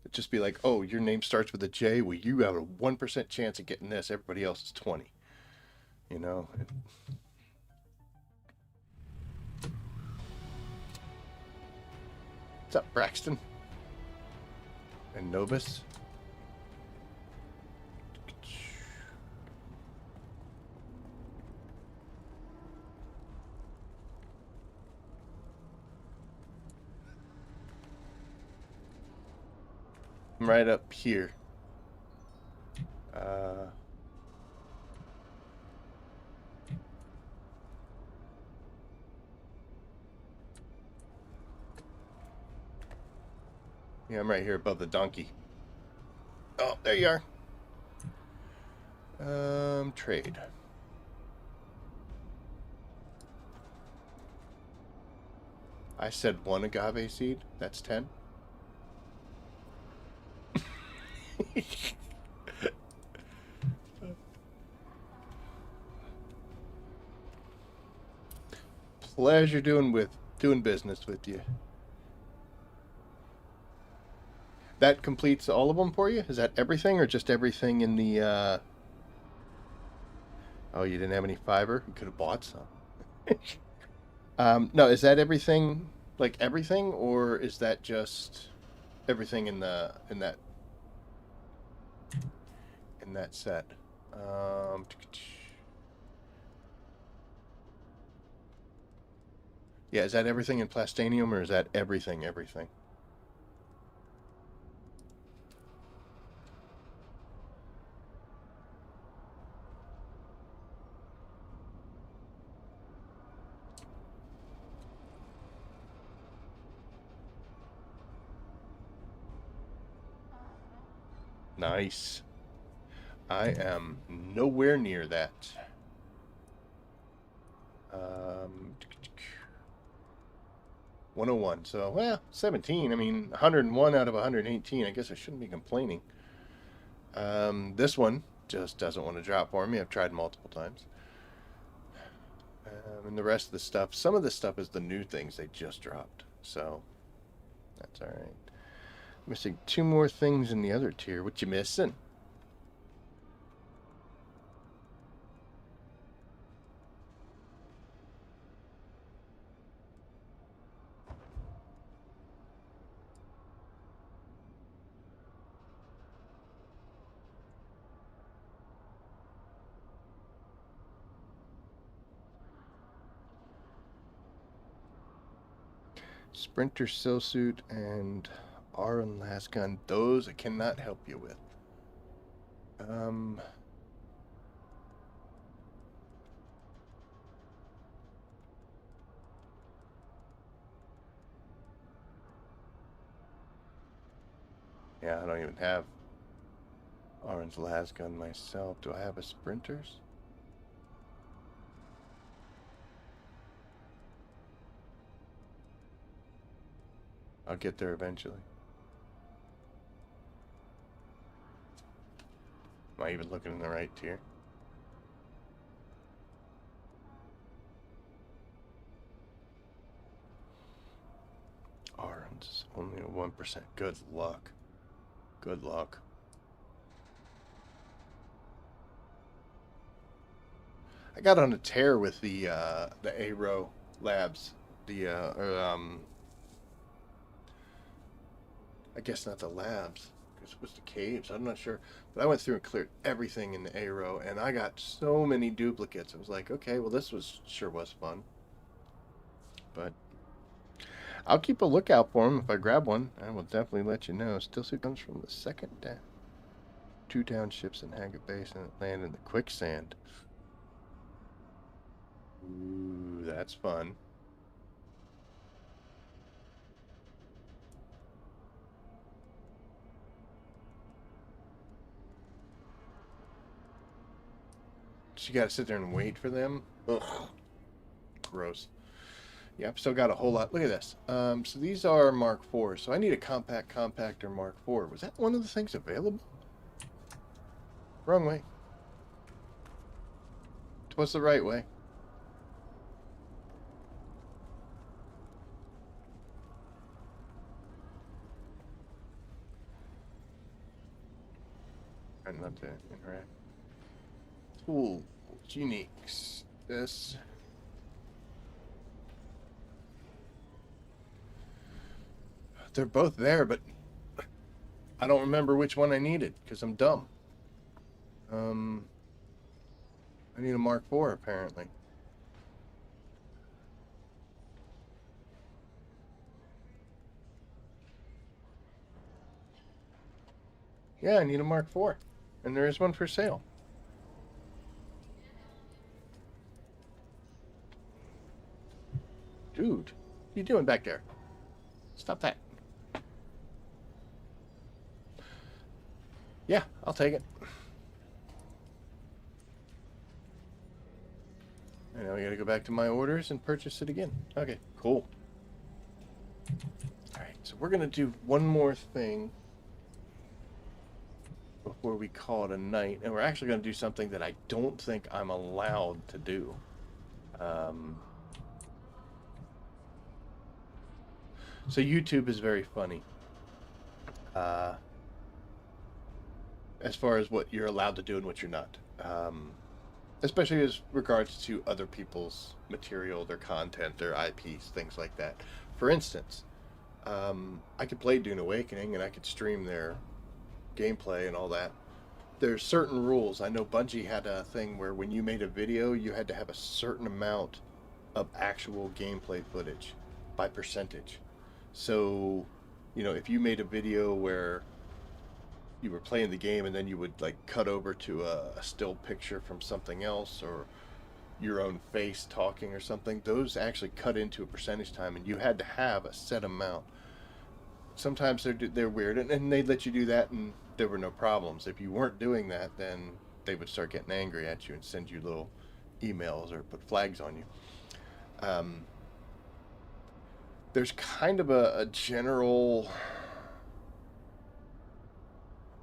It'd just be like, oh, your name starts with a J, well, you have a 1% chance of getting this, everybody else is 20. You know? What's up, Braxton? And Novus? I'm right up here. Yeah, I'm right here above the donkey. Oh, there you are. Trade. I said 1 agave seed. That's 10. Pleasure doing business with you. That completes all of them for you? Is that everything or just everything in the Oh, you didn't have any fiber? You could have bought some. No, is that everything, like everything, or is that just everything in that set? Yeah, is that everything in plastanium, or is that everything? Nice. I am nowhere near that. 101. So, well, 17. I mean, 101 out of 118. I guess I shouldn't be complaining. This one just doesn't want to drop for me. I've tried multiple times. And the rest of the stuff, some of the stuff is the new things they just dropped. So, that's all right. Missing 2 more things in the other tier. What you missing? Sprinter Sill Suit and Aron Last Gun. Those I cannot help you with. Yeah, I don't even have Aron's Last Gun myself. Do I have a Sprinters? I'll get there eventually. Am I even looking in the right tier? Aron's only a 1%. Good luck. Good luck. I got on a tear with the Aero Labs. I guess not the labs. It was the caves. I'm not sure. But I went through and cleared everything in the Aero, and I got so many duplicates. I was like, okay, well, this sure was fun. But I'll keep a lookout for them. If I grab one, I will definitely let you know. Still suit comes from the second down. 2 down ships in Haga Basin that land in the quicksand. Ooh, that's fun. So you gotta sit there and wait for them? Ugh. Gross. Yeah, I've still got a whole lot. Look at this. So these are Mark IV. So I need a compact compactor Mark IV. Was that one of the things available? Wrong way. What's the right way? Trying not to interact. Tool. Uniques. This. They're both there, but I don't remember which one I needed because I'm dumb. I need a Mark IV apparently. Yeah, I need a Mark IV, and there is one for sale. Dude, what are you doing back there? Stop that. Yeah, I'll take it. And now we gotta go back to my orders and purchase it again. Okay, cool. Alright, so we're gonna do one more thing before we call it a night. And we're actually gonna do something that I don't think I'm allowed to do. So YouTube is very funny. As far as what you're allowed to do and what you're not. Especially as regards to other people's material, their content, their IPs, things like that. For instance, I could play Dune Awakening and I could stream their gameplay and all that. There's certain rules. I know Bungie had a thing where when you made a video, you had to have a certain amount of actual gameplay footage by percentage. So, you know, if you made a video where you were playing the game and then you would like cut over to a still picture from something else or your own face talking or something, those actually cut into a percentage time and you had to have a set amount. Sometimes they're weird and they'd let you do that and there were no problems. If you weren't doing that, then they would start getting angry at you and send you little emails or put flags on you. There's kind of a general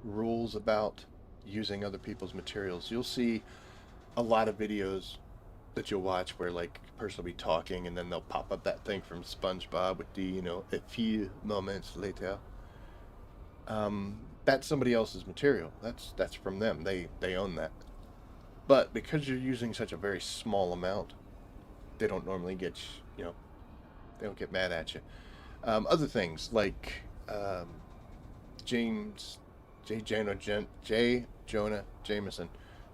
rules about using other people's materials. You'll see a lot of videos that you'll watch where like a person will be talking and then they'll pop up that thing from SpongeBob with the, you know, a few moments later. That's somebody else's material. That's from them. They own that. But because you're using such a very small amount, they don't normally get, you know, they don't get mad at you. Other things like J. Jonah Jameson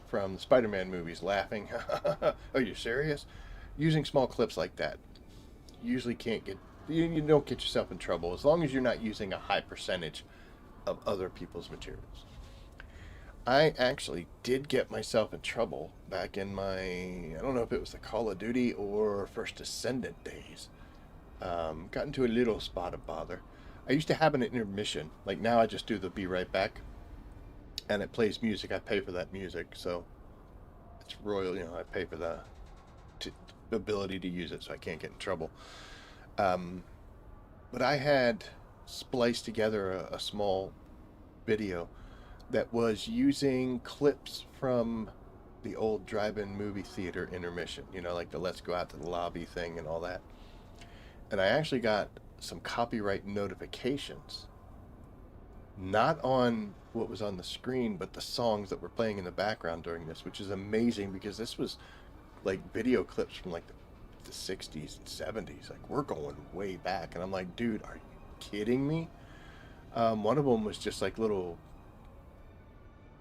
from the Spider-Man movies laughing. Are you serious? Using small clips like that usually can't get, you don't get yourself in trouble as long as you're not using a high percentage of other people's materials. I actually did get myself in trouble back in my, I don't know if it was the Call of Duty or First Ascendant days. Got into a little spot of bother. I used to have an intermission. Like now I just do the be right back. And it plays music. I pay for that music. So it's royal, you know, I pay for the ability to use it so I can't get in trouble. But I had spliced together a small video that was using clips from the old drive-in movie theater intermission, you know, like the let's go out to the lobby thing and all that. And I actually got some copyright notifications, not on what was on the screen, but the songs that were playing in the background during this, which is amazing because this was like video clips from like the 60s and 70s. Like we're going way back. And I'm like, dude, are you kidding me? One of them was just like little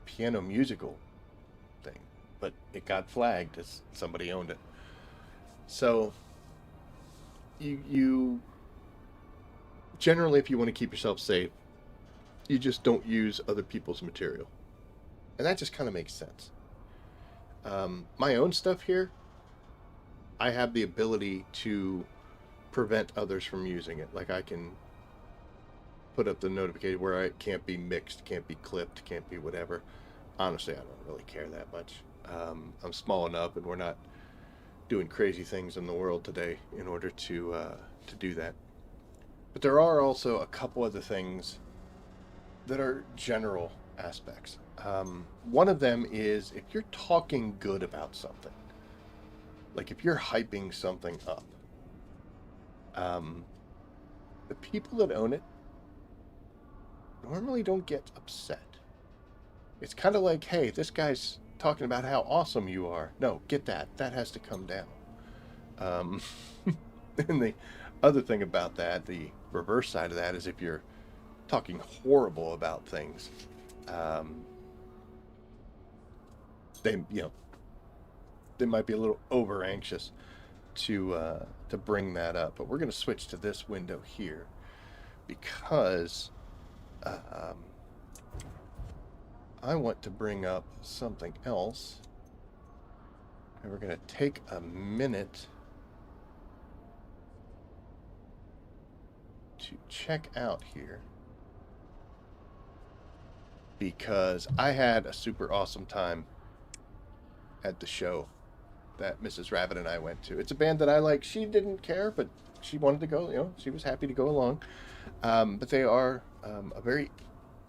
piano musical thing, but it got flagged as somebody owned it. So you generally, if you want to keep yourself safe, you just don't use other people's material, and that just kind of makes sense. My own stuff here, I have the ability to prevent others from using it. Like I can put up the notification where it can't be mixed, can't be clipped, can't be whatever. Honestly, I don't really care that much. I'm small enough, and we're not doing crazy things in the world today in order to do that. But there are also a couple other things that are general aspects. One of them is if you're talking good about something, like if you're hyping something up, the people that own it normally don't get upset. It's kind of like, hey, this guy's talking about how awesome you are. No, get that. That has to come down. And the other thing about that, the reverse side of that, is if you're talking horrible about things, they, you know, they might be a little over anxious to bring that up. But we're going to switch to this window here because I want to bring up something else, and we're going to take a minute to check out here. because I had a super awesome time at the show that Mrs. Rabbit and I went to. It's a band that I like. She didn't care, but she wanted to go. You know, she was happy to go along. But they are a very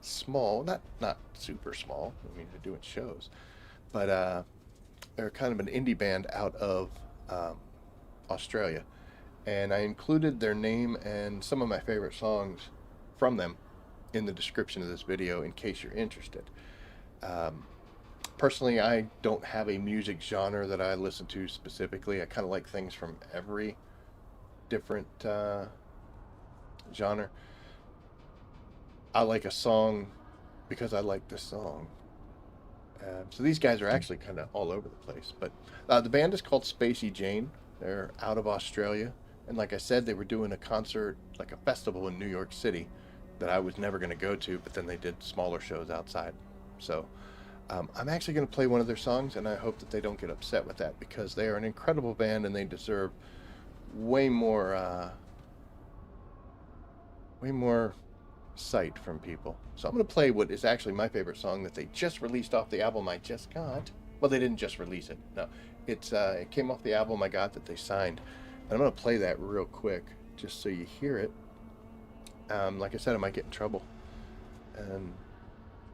small, not super small. I mean, they're doing shows, but they're kind of an indie band out of um, Australia. And I included their name and some of my favorite songs from them in the description of this video in case you're interested. Um, Personally, I don't have a music genre that I listen to specifically. I kind of like things from every different genre. I like a song because I like the song. So these guys are actually kind of all over the place. But the band is called Spacey Jane. They're out of Australia. And like I said, they were doing a concert, like a festival in New York City that I was never going to go to, but then they did smaller shows outside. So I'm actually going to play one of their songs, and I hope that they don't get upset with that because they are an incredible band and they deserve way more sight from people. So I'm going to play what is actually my favorite song that they just released off the album I just got. Well, they didn't just release it. No, it came off the album I got that they signed. And I'm going to play that real quick just so you hear it. Like I said, I might get in trouble.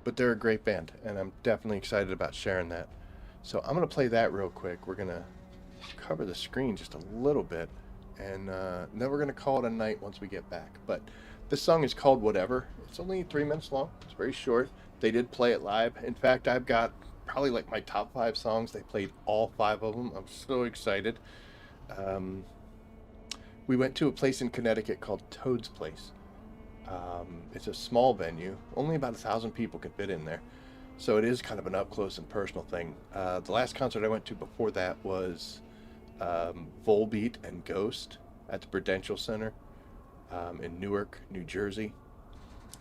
But they're a great band, and I'm definitely excited about sharing that. So I'm going to play that real quick. We're going to cover the screen just a little bit, and then we're going to call it a night once we get back. But this song is called Whatever. It's only 3 minutes long. It's very short. They did play it live. In fact, I've got probably like my top 5 songs. They played all 5 of them. I'm so excited. We went to a place in Connecticut called Toad's Place. It's a small venue. Only about 1,000 people can fit in there. So it is kind of an up close and personal thing. The last concert I went to before that was Volbeat and Ghost at the Prudential Center in Newark, New Jersey.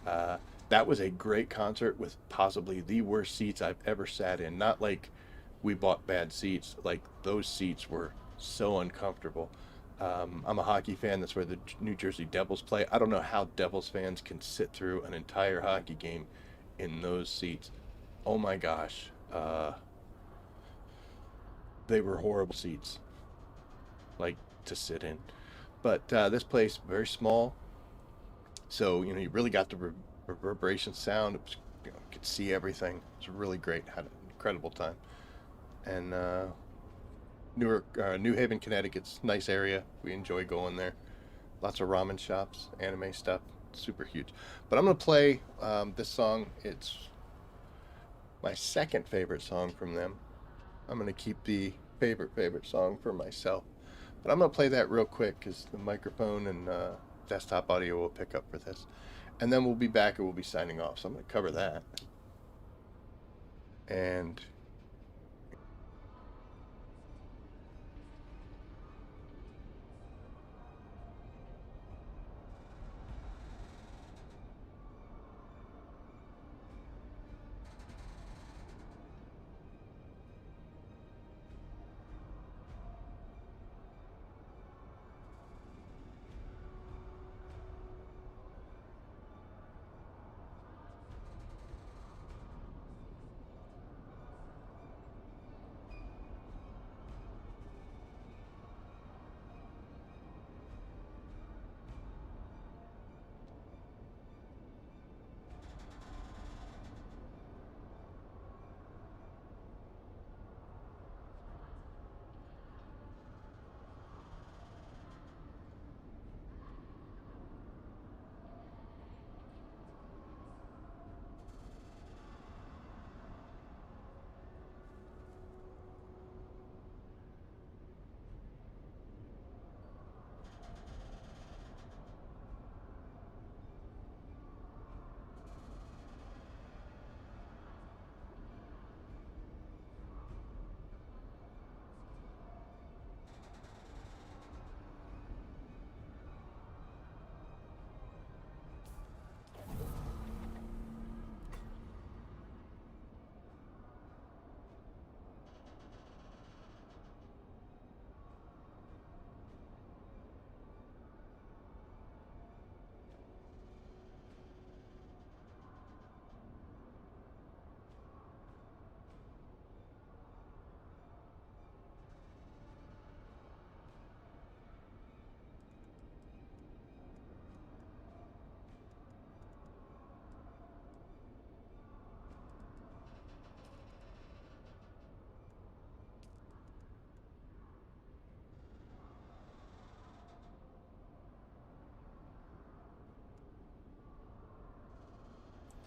That was a great concert with possibly the worst seats I've ever sat in. Not like we bought bad seats, like those seats were so uncomfortable. I'm a hockey fan. That's where the New Jersey Devils play. I don't know how Devils fans can sit through an entire hockey game in those seats. Oh my gosh. They were horrible seats, like to sit in. But this place, very small. So, you really got the reverberation sound. It was, you could see everything. It was really great. Had an incredible time. And New Haven, Connecticut's a nice area. We enjoy going there. Lots of ramen shops, anime stuff. Super huge. But I'm going to play this song. It's my second favorite song from them. I'm going to keep the favorite song for myself. But I'm going to play that real quick because the microphone and desktop audio will pick up for this. And then we'll be back and we'll be signing off. So I'm going to cover that. And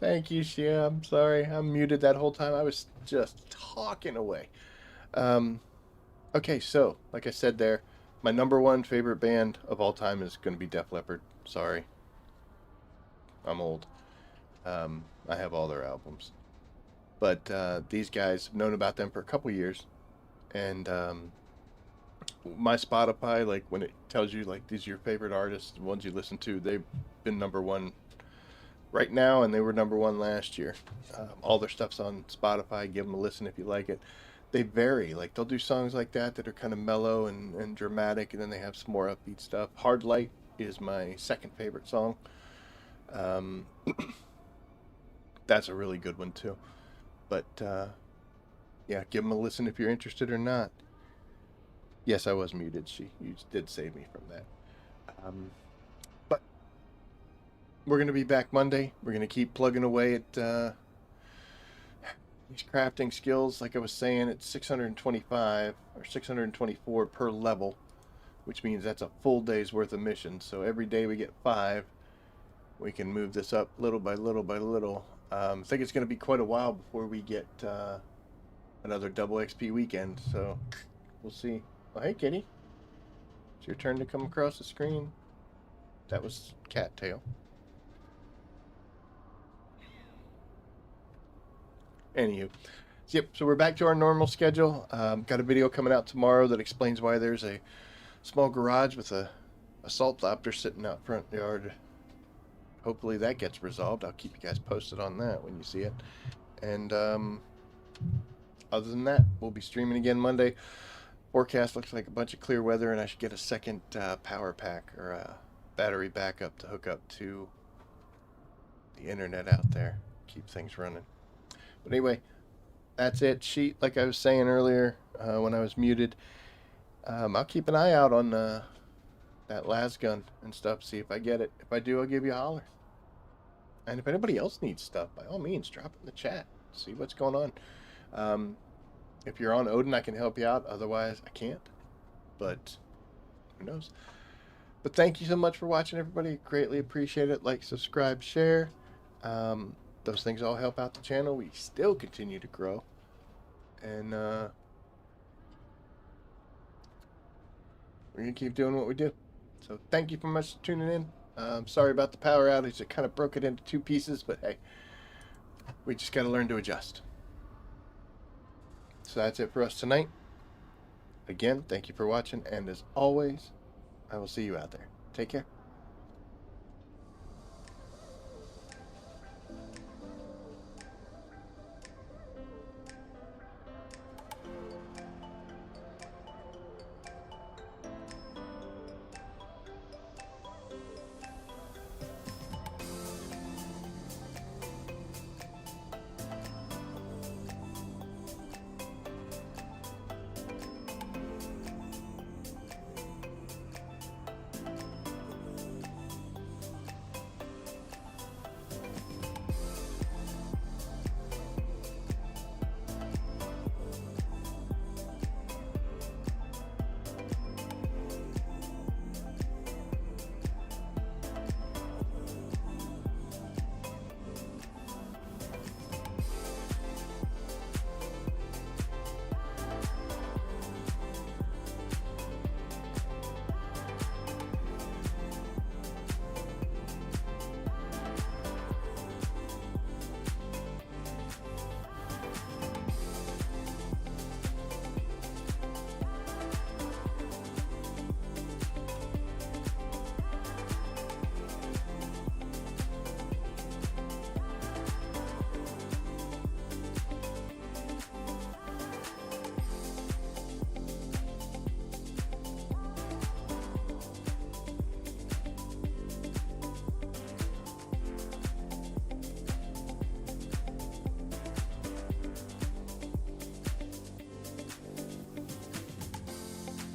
Thank you, Shia. I'm sorry. I'm muted that whole time. I was just talking away. Um, okay, so, like I said there, my number one favorite band of all time is going to be Def Leppard. Sorry. I'm old. I have all their albums. But these guys, I've known about them for a couple years. And my Spotify, like when it tells you, like, these are your favorite artists, the ones you listen to, they've been number one right now, and they were number one last year. All their stuff's on Spotify. Give them a listen if you like it. They vary. Like they'll do songs like that are kind of mellow and dramatic, and then they have some more upbeat stuff. Hard Light is my second favorite song. Um, that's a really good one too. But yeah, give them a listen if you're interested or not. Yes, I was muted. You did save me from that. But we're gonna be back Monday. We're gonna keep plugging away at these crafting skills. Like I was saying, it's 625 or 624 per level, which means that's a full day's worth of missions. So every day we get 5. We can move this up little by little by little. I think it's going to be quite a while before we get another double XP weekend. So we'll see. Oh, hey, kitty. It's your turn to come across the screen. That was Cattail. Anywho. Yep, so we're back to our normal schedule. Got a video coming out tomorrow that explains why there's a small garage with a assault doctor sitting out front yard. Hopefully that gets resolved. I'll keep you guys posted on that when you see it. And other than that, we'll be streaming again Monday. Forecast looks like a bunch of clear weather, and I should get a second power pack or a battery backup to hook up to the internet out there. Keep things running. But anyway, that's it. Sheet, like I was saying earlier when I was muted, I'll keep an eye out on that las gun and stuff, see if I get it. If I do, I'll give you a holler. And if anybody else needs stuff, by all means, drop it in the chat. See what's going on. If you're on Odin, I can help you out. Otherwise, I can't. But who knows? But thank you so much for watching, everybody. Greatly appreciate it. Like, subscribe, share. Those things all help out the channel. We still continue to grow. And we're going to keep doing what we do. So thank you so much for tuning in. Sorry about the power outage. It kind of broke it into 2 pieces, but hey, we just got to learn to adjust. So that's it for us tonight. Again, thank you for watching, and as always, I will see you out there. Take care.